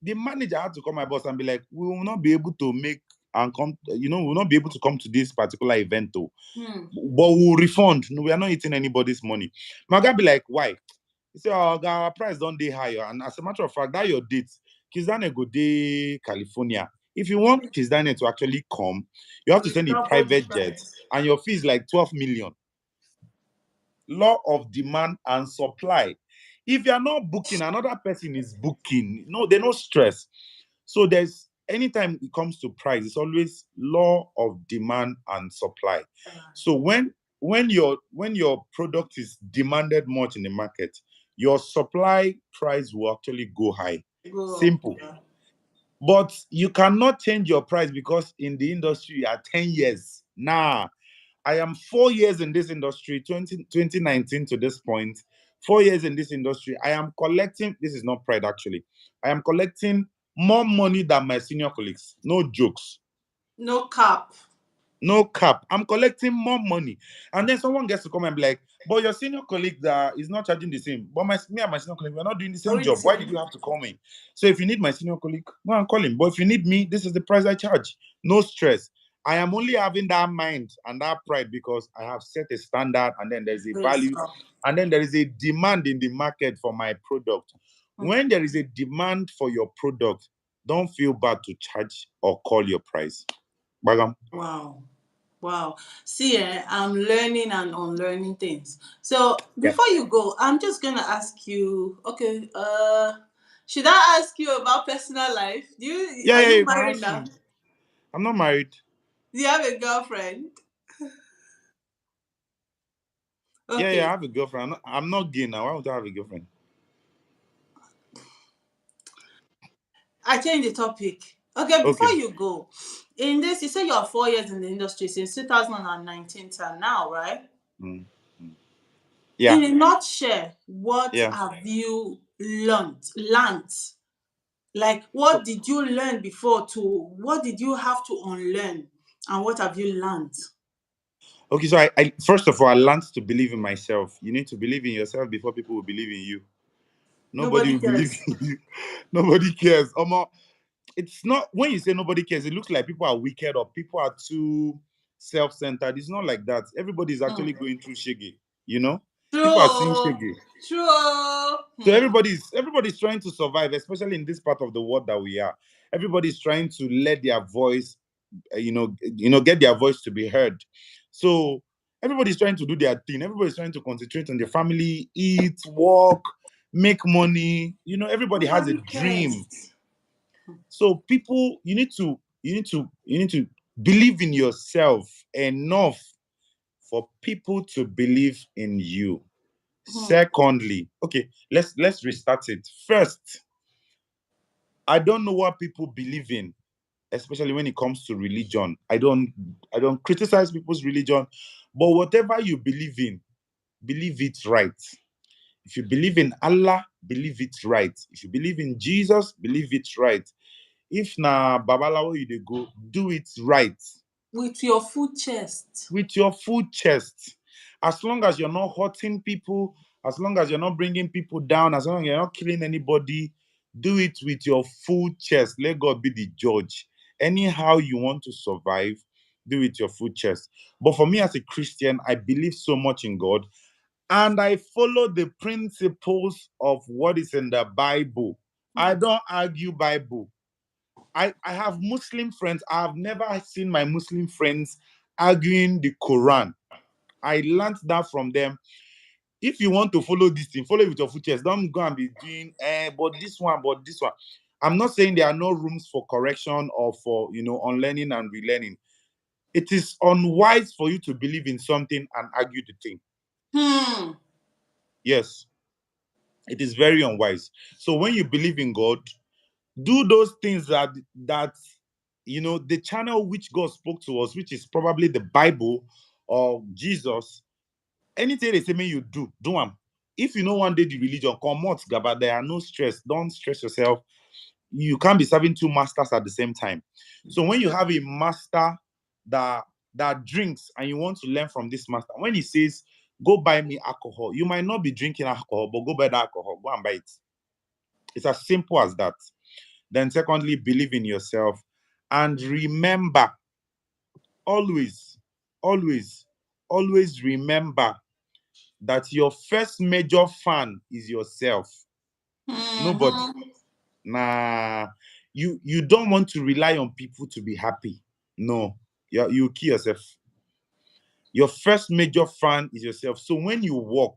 The manager had to call my boss and be like, we will not be able to make and come, we'll not be able to come to this particular event though. But we'll refund. No, we are not eating anybody's money. My guy be like, why? He said, oh, our price don't day higher. And as a matter of fact, that your date, Kiss Daniel go day California. If you want Kiss Daniel to actually come, you have to send a private jet, and your fee is like 12 million. Law of demand and supply. If you are not booking, another person is booking. No, there's no stress. So there's anytime it comes to price, it's always law of demand and supply. So when your product is demanded much in the market, your supply price will actually go high. Simple. But you cannot change your price because in the industry you are 10 years. Nah. I am 4 years in this industry, 2019 to this point. 4 years in this industry. I am collecting, this is not pride actually. I am collecting more money than my senior colleagues. No jokes. No cap. No cap. I'm collecting more money. And then someone gets to come and be like, but your senior colleague that is not charging the same. But me and my senior colleague, we're not doing the same job. Why did you have to call me? So if you need my senior colleague, go and call him. But if you need me, this is the price I charge. No stress. I am only having that mind and that pride because I have set a standard, and then there's a value, and then there is a demand in the market for my product. When there is a demand for your product, don't feel bad to charge or call your price. Bagam. Wow. See, I'm learning and unlearning things. So before you go, I'm just gonna ask you, okay, should I ask you about personal life? Are you married now? I'm not married. Do you have a girlfriend? Okay. Yeah, I have a girlfriend. I'm not gay now. Why would I have a girlfriend? I change the topic. Okay, before you go, in this, you say you are 4 years in the industry since 2019 till now, right? Yeah. In a nutshell, what have you learned? Like, what did you learn before what did you have to unlearn? And what have you learned? Okay, so I first of all, I learned to believe in myself. You need to believe in yourself before people will believe in you. Nobody will believe in you. Nobody cares. It's not, when you say nobody cares, it looks like people are wicked or people are too self-centered. It's not like that. Everybody is actually going through shege, People are seeing shege. True. So everybody's trying to survive, especially in this part of the world that we are. Everybody's trying to let their voice, get their voice to be heard. So everybody's trying to do their thing. Everybody's trying to concentrate on their family, eat, work, make money. Everybody has a dream. So people, you need to believe in yourself enough for people to believe in you. Secondly, okay, let's restart it. First, I don't know what people believe in, especially when it comes to religion. I don't criticize people's religion, but whatever you believe in, believe it right. If you believe in Allah, believe it right. If you believe in Jesus, believe it right. If na babalawo you dey go, do it right. With your full chest. With your full chest. As long as you're not hurting people, as long as you're not bringing people down, as long as you're not killing anybody, do it with your full chest. Let God be the judge. Anyhow you want to survive, do it with your full chest. But for me as a Christian, I believe so much in God, and I follow the principles of what is in the Bible. I don't argue Bible. I have Muslim friends. I have never seen my Muslim friends arguing the Quran. I learned that from them. If you want to follow this thing, follow it with your full chest. Don't go and be doing, but this one. I'm not saying there are no rooms for correction or for, unlearning and relearning. It is unwise for you to believe in something and argue the thing. Yes. It is very unwise. So when you believe in God, do those things that the channel which God spoke to us, which is probably the Bible or Jesus. Anything they say me you do them. if you know one day the religion, come out, but there are no stress. Don't stress yourself. You can't be serving two masters at the same time. So when you have a master that drinks and you want to learn from this master, when he says, go buy me alcohol, you might not be drinking alcohol, but go buy the alcohol, go and buy it. It's as simple as that. Then secondly, believe in yourself. And remember, always, always, always remember that your first major fan is yourself. Nobody. Mm-hmm. Nah, you don't want to rely on people to be happy. No, you kill yourself. Your first major fan is yourself. So when you walk,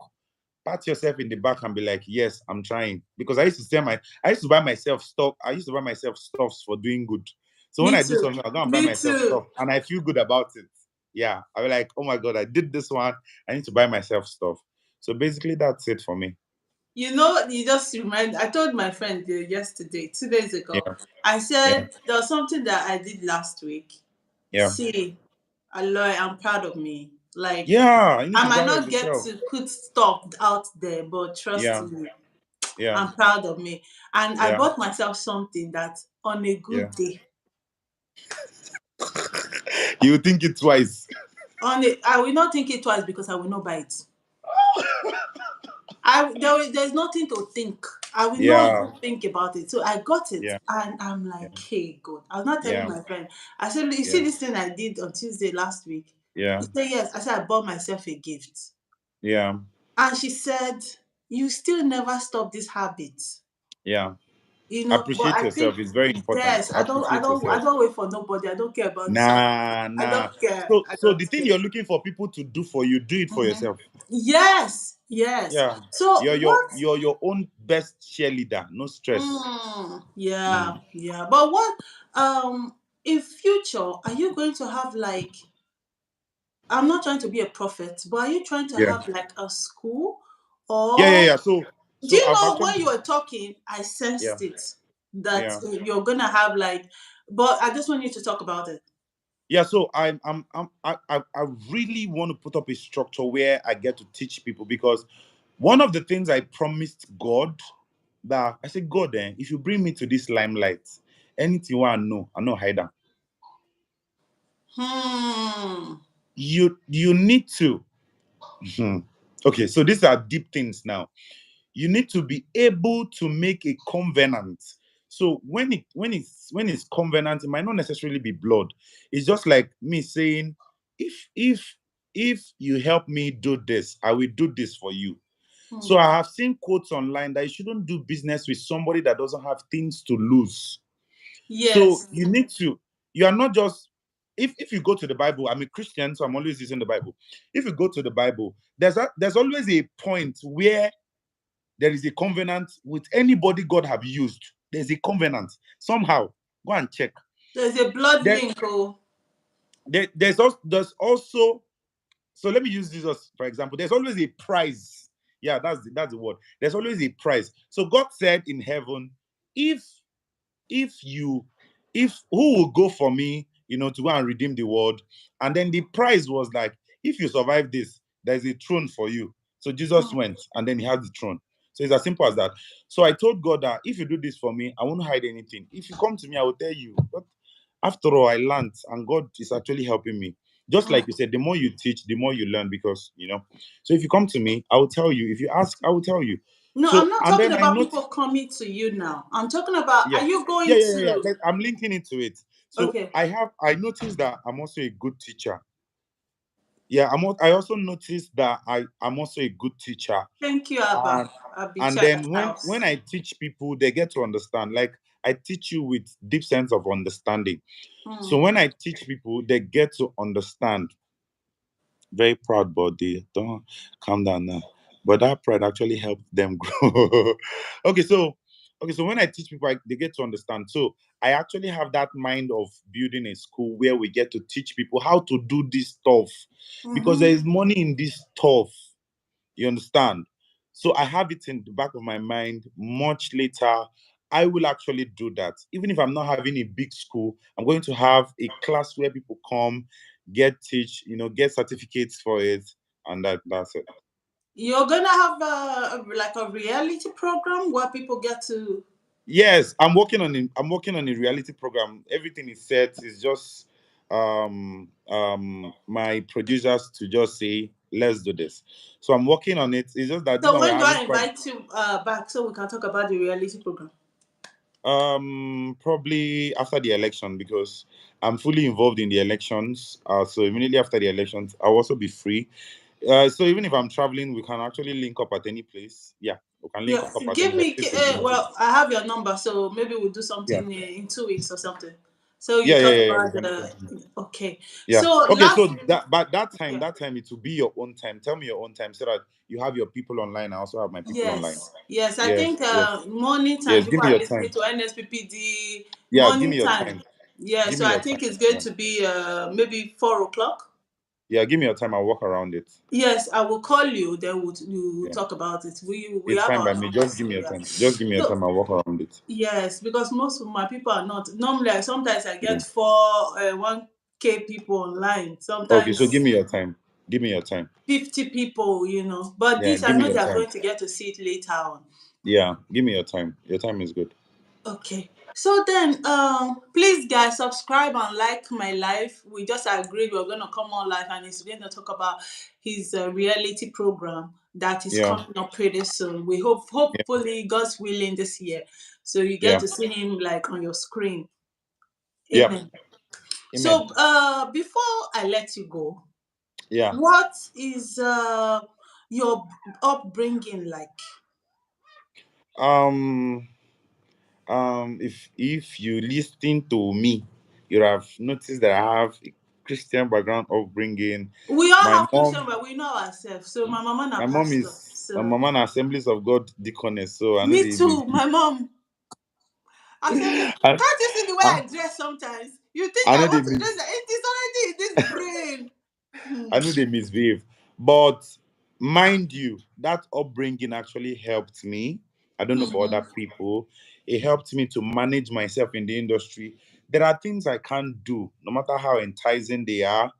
pat yourself in the back and be like, yes, I'm trying. Because I used to buy myself stuff. I used to buy myself stuffs for doing good. So when Me I do too. something, I go and buy Me myself too. stuff and I feel good about it. Yeah. I be like, oh my God, I did this one. I need to buy myself stuff. So basically that's it for me. You know, you just remind. I told my friend yesterday, 2 days ago. Yeah. I Yeah. said there was something that I did last week. Yeah. See, Aloy, I'm proud of me. Like, Yeah. You need I to be might proud of not get yourself. to put stuff out there, but trust Yeah. me, Yeah. I'm proud of me. And I Yeah. bought myself something that on a Yeah. good day, You think it twice. I will not think it twice because I will not buy it. There's nothing to think. I will not Yeah. even think about it. So I got it, Yeah. and I'm Yeah. like, hey, God. I was not telling Yeah. my friend. I said, you see Yeah. this thing I did on Tuesday last week? She Yeah. said, yes. I said, I bought myself a gift. Yeah. And she said, you still never stop this habit. Yeah. But Appreciate I think yourself. It's very important. yes, Appreciate I yourself. don't wait for nobody. I don't care about something. Nah, I nah. don't care. I So don't the thing care. you're looking for people to do for you, do it for Mhm. yourself. Yes, yes. Yeah. So what You're your own best cheerleader. No stress. Yeah, Mm. yeah. But what in future are you going to have like I'm not trying to be a prophet, but are you trying to Yeah. have like a school Yeah, yeah, or yeah. do So you I've know actually when you were talking, I yeah, sensed it that yeah. you're gonna have like but I just want you to talk about it. Yeah, so I really want to put up a structure where I get to teach people because one of the things I promised God that I said, God, if you bring me to this limelight, anything I know hide am. Hmm. You need to. Hmm. Okay, so these are deep things now. You need to be able to make a covenant. So when it's covenant, it might not necessarily be blood. It's just like me saying, if you help me do this, I will do this for you. So Hmm. I have seen quotes online that you shouldn't do business with somebody that doesn't have things to lose. So Yes. you are not just if you go to the Bible, I'm a Christian, so I'm always using the Bible. If you go to the Bible, there's always a point where there is a covenant with anybody God have used. There's a covenant somehow. Go and check. There's a blood There, link, oh. there's also. So let me use this as for example. There's always a price. Yeah, that's the word. There's always a price. So God said in heaven, if if you if who will go for me, to go and redeem the world, and then the prize was like, if you survive this, there's a throne for you. So Jesus Hmm. went and then he had the throne. So it's as simple as that. So I told God that if you do this for me, I won't hide anything. If you come to me, I will tell you. But after all, I learned, and God is actually helping me. Just like you said, the more you teach, the more you learn, because so if you come to me, I will tell you. If you ask, I will tell you. No, I'm So not and talking then I about noticed. people coming to you now. I'm talking about Yeah. are you Yeah, going yeah, yeah, yeah. to I'm linking into it. So okay. I noticed that I'm also a good teacher. Yeah, I also noticed that I'm also a good teacher. Thank you, Abba. And I'll be and chat then when house. I teach people, they get to understand. Like I teach you with deep sense of understanding. Hmm. So when I teach people, they get to understand. Very proud, but they don't calm down now. But that pride actually helped them grow. okay, so when I teach people, they get to understand. So I actually have that mind of building a school where we get to teach people how to do this stuff because there Mm-hmm. is money in this stuff. You understand? So I have it in the back of my mind. Much later, I will actually do that. Even if I'm not having a big school, I'm going to have a class where people come, get teach, get certificates for it, and that's it. You're gonna have like a reality program where people get to. Yes, I'm working on it. I'm working on a reality program. Everything is set. It's just my producers to just say let's do this. So I'm working on it. It's just that this So one we're when do having I problem. invite you back so we can talk about the reality program? Probably after the election because I'm fully involved in the elections. So immediately after the elections, I'll also be free. So even if I'm traveling, we can actually link up at any place. Yeah, we can link Yeah, up at any give place. me. Well, I have your number, so maybe we'll do Yeah, something in 2 weeks or something. So you yeah, yeah, talk yeah. We about can. the. Okay. Yeah. So Okay. So last. that but Yeah. that time it will be your own time. Tell me your own time so that you have your people online. I also have my people online. Yes. Yes. I Yes. think Yes. morning time Yes. people Give me are your listening time. to NSPPD Yeah. Give morning me your time. time. Yeah. Give So me I your think time. it's going Yeah. to be maybe 4 o'clock. Yeah. Give me your time. I'll work around it. Yes, I will call you. Then we'll Yeah. talk about it. We It's have fine our by me. numbers, Just give so me your yeah. time. Just give me your So time. I'll work around it. yes, because most of my people are not normally. Sometimes I Yeah. get 1K people online. Okay. So give Sometimes me your time. Give me your time. 50 people. But Yeah. this I Give me know your they are time. going to get to see it later on. Yeah. Give me your time. Your time is good. Okay. So then, please guys, subscribe and like my life. We just agreed we're gonna come on live, and he's going to talk about his reality program that is Yeah. coming up pretty soon. We Yeah. hopefully, God's willing, this year. So you get Yeah. to see him like on your screen. Yeah. Amen. Amen. So, before I let you go, Yeah. what is your upbringing like? Um. If you listen to me, you have noticed that I have a Christian background upbringing. We all My have mom, Christian, but we know ourselves. So my mama na my mom pastor. is my So mama an Assemblies of God deaconess, so I know me they too. misbehave. My mom. Assembly. I, Can't you see the way I, I dress sometimes? You think I I know they want to dress mis like it is already in this brain. I know they misbehave, but mind you, that upbringing actually helped me. I don't know for Hmm. other people. It helped me to manage myself in the industry. There are things I can't do, no matter how enticing they are.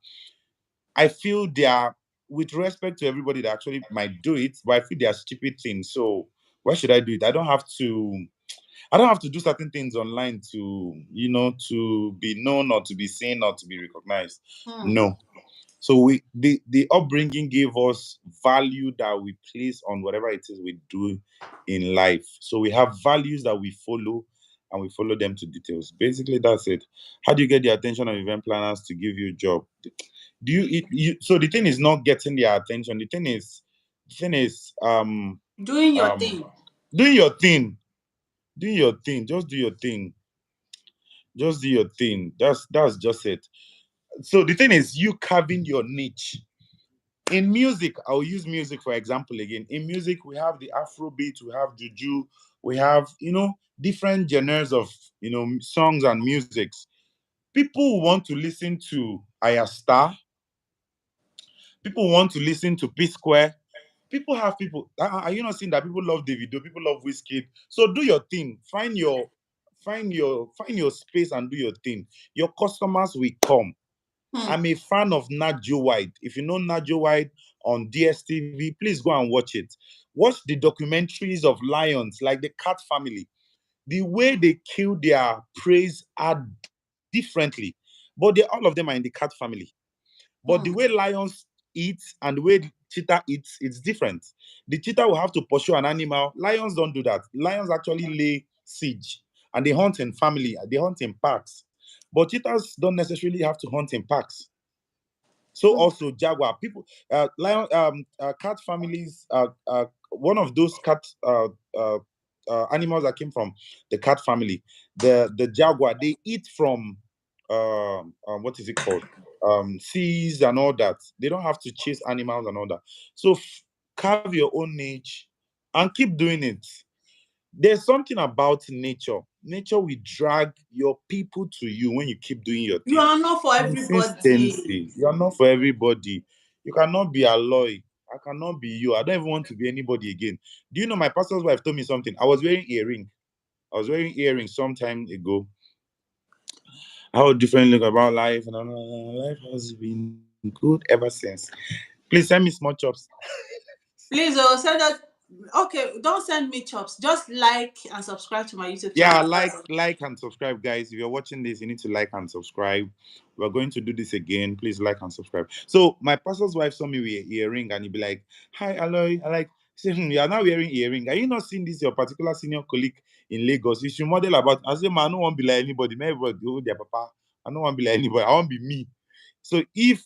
I feel they are, with respect to everybody that actually might do it, but I feel they are stupid things. So why should I do it? I don't have to do certain things online to, to be known or to be seen or to be recognized. Hmm. No. So the upbringing gave us value that we place on whatever it is we do in life. So we have values that we follow and we follow them to details. Basically, that's it. How do you get the attention of event planners to give you a job? Do so the thing is not getting their attention. The thing is Doing your um thing. doing your thing. Doing your thing. Just do your thing. Just do your thing. That's just it. So the thing is you carving your niche. In music, I'll use music for example again. In music, we have the Afrobeat, we have Juju, we have, different genres of, songs and musics. People who want to listen to Ayastar, people want to listen to P Square. Are you not seeing that people love Davido, people love Whiskey? So do your thing. Find your space and do your thing. Your customers will come. Hmm. I'm a fan of Najo White. If you know Najo White on DSTV, please go and watch it. Watch the documentaries of lions, like the cat family. The way they kill their prey are differently, but all of them are in the cat family. But the Hmm. way lions eat and the way cheetah eats, it's different. The cheetah will have to pursue an animal. Lions don't do that. Lions actually lay siege and they hunt in family. They hunt in packs. But cheetahs don't necessarily have to hunt in packs. So Hmm. also jaguar people, cat families. One of those cat animals that came from the cat family, the jaguar, they eat from what is it called, seas and all that. They don't have to chase animals and all that. So carve your own niche and keep doing it. There's something about nature. Nature will drag your people to you when you keep doing your You thing. are not for everybody. Consistency. You are not for everybody. You cannot be Aloy. I cannot be you. I don't even want to be anybody again. Do you know my pastor's wife told me something? I was wearing earring. I was wearing earrings some time ago. How different look about life, and life has been good ever since. Please send me small chops. Please, send that. Okay, don't send me chops. Just like and subscribe to my YouTube Yeah, channel. like and subscribe, guys. If you're watching this, you need to like and subscribe. We're going to do this again. Please like and subscribe. So my pastor's wife saw me with earring, and he'd be like, "Hi, Aloy." I like say, "You are now wearing earring. Are you not seeing this your particular senior colleague in Lagos? You should model about." I say, "Man, I don't want to be like anybody. May everybody go their papa. I don't want to be like anybody. I want to be me." So if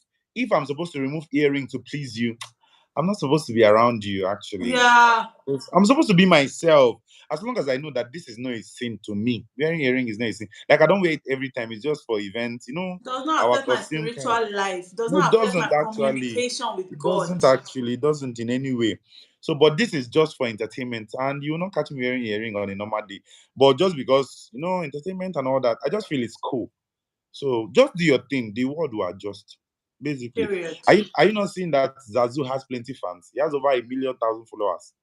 I'm supposed to remove earring to please you, I'm not supposed to be around you. Actually, Yeah, I'm supposed to be myself. As long as I know that this is not a sin to me. Wearing earring is not a sin. Like I don't wear it every time. It's just for events, does not our affect my costume kind of. spiritual life. Does No, it not affect doesn't my actually. communication with It God. doesn't actually. It doesn't in any way. So, but this is just for entertainment, and you will not catch me wearing earring on a normal day. But just because entertainment and all that, I just feel it's cool. So just do your thing. The world will adjust. Basically, Period. are you not seeing that Zazu has plenty fans? He has over 1,000,000 followers.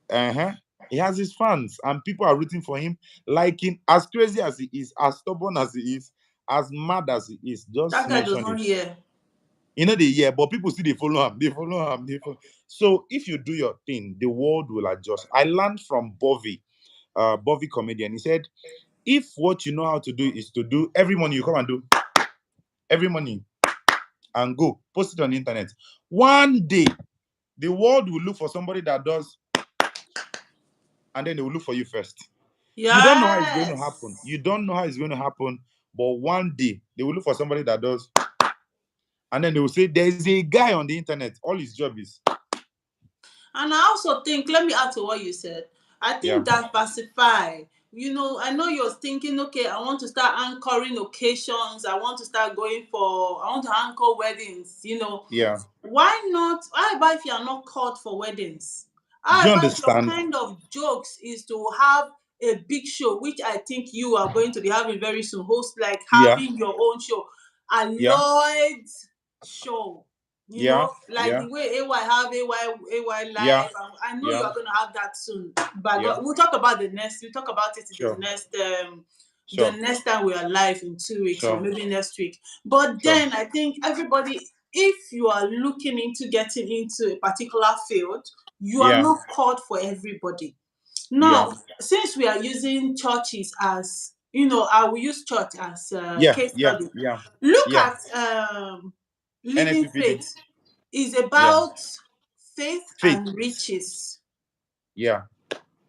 Uh-huh. He has his fans, and people are rooting for him, liking as crazy as he is, as stubborn as he is, as mad as he is. Just That guy does mention not it. hear. They hear, but people still they follow him. They follow him. So if you do your thing, the world will adjust. I learned from Bovey comedian. He said, if what you know how to do is to do every morning, you come and do every morning and go post it on the internet. One day, the world will look for somebody that does, and then they will look for you first. You don't know how it's going to happen. Yes. You don't know how it's going to happen, but one day they will look for somebody that does, and then they will say, "There's a guy on the internet. All his job is." And I also think, let me add to what you said. I think Yeah, diversify. I know you're thinking, okay, I want to start anchoring occasions. I want to anchor weddings. yeah. Why not? How about if you are not called for weddings? Do How you about if your understand? kind of jokes is to have a big show, which I think you are going to be having very soon, host like Yeah, having your own show, a yeah, Lloyd's show. yeah, Like yeah, the way AY have AY yeah, live. I know you yeah, are going to have that soon. But yeah. we'll talk about the next. We'll talk about it Sure, the sure, next time we are live in 2 weeks or sure, maybe next week. But sure. then I think everybody, if you are looking into getting into a particular field, you are Yeah, not called for everybody. yeah, Now, since we are using churches as, I will use church as a yeah, case yeah, study. yeah, Look yeah. at Living NFPPD. Faith is Yeah, about faith faith. and riches. Yeah,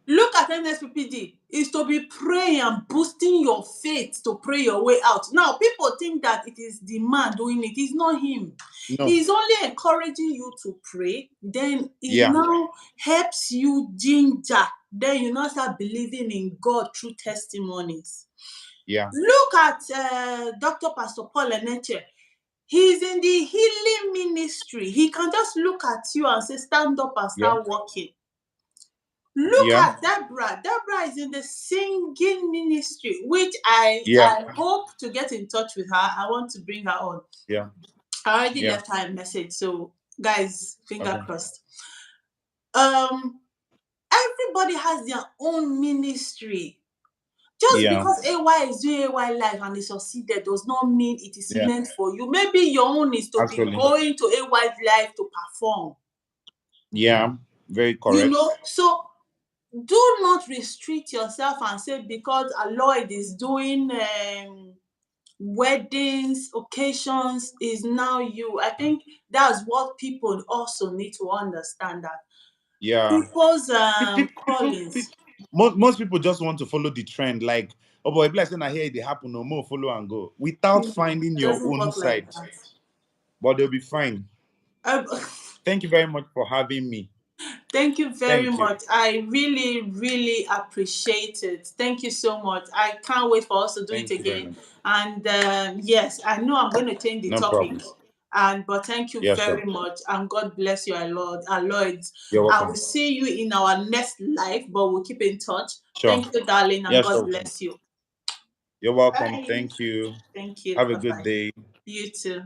Look at NSPPD is to be praying and boosting your faith to pray your way out. Now, people think that it is the man doing it. It's not him. no, He's only encouraging you to pray. Then it yeah, now helps you ginger. Then you now start believing in God through testimonies. yeah, Look at Dr. Pastor Paul Eneche. He's in the healing ministry. He can just look at you and say, stand up and yeah, start walking. Look yeah, at Deborah. Deborah is in the singing ministry, which I yeah, hope to get in touch with her. I want to bring her on. yeah, I already yeah. left her a message, so guys, finger Okay. crossed. Everybody has their own ministry. Just Yeah, because AY is doing AY live and he succeeded does not mean it is yeah. meant for you. Maybe your own is to be Actually, going to AY live to perform. yeah. Very correct. So do not restrict yourself and say because Lloyd is doing weddings, occasions, is now you. I think that's what people also need to understand, that Yeah. people's People, callings. most people just want to follow the trend. Like, oh boy, bless and I hear it happen, no more follow and go without finding It your doesn't own work like side. that. But they'll be fine. Um, Thank you very much for having me. Thank you very Thank you. much. I really, really appreciate it. Thank you so much. I can't wait for us to do it Thank you very again. much. And yes, I know I'm going to change the No topic. problem. But thank you Yeah, sure. very much. And God bless you, our Lord. You're I welcome. will see you in our next live, but we'll keep in touch. Sure. Thank you, darling, and Yeah, God sure. bless you. You're welcome. Bye. Thank you. Thank you. Have a good Bye-bye. day. You too.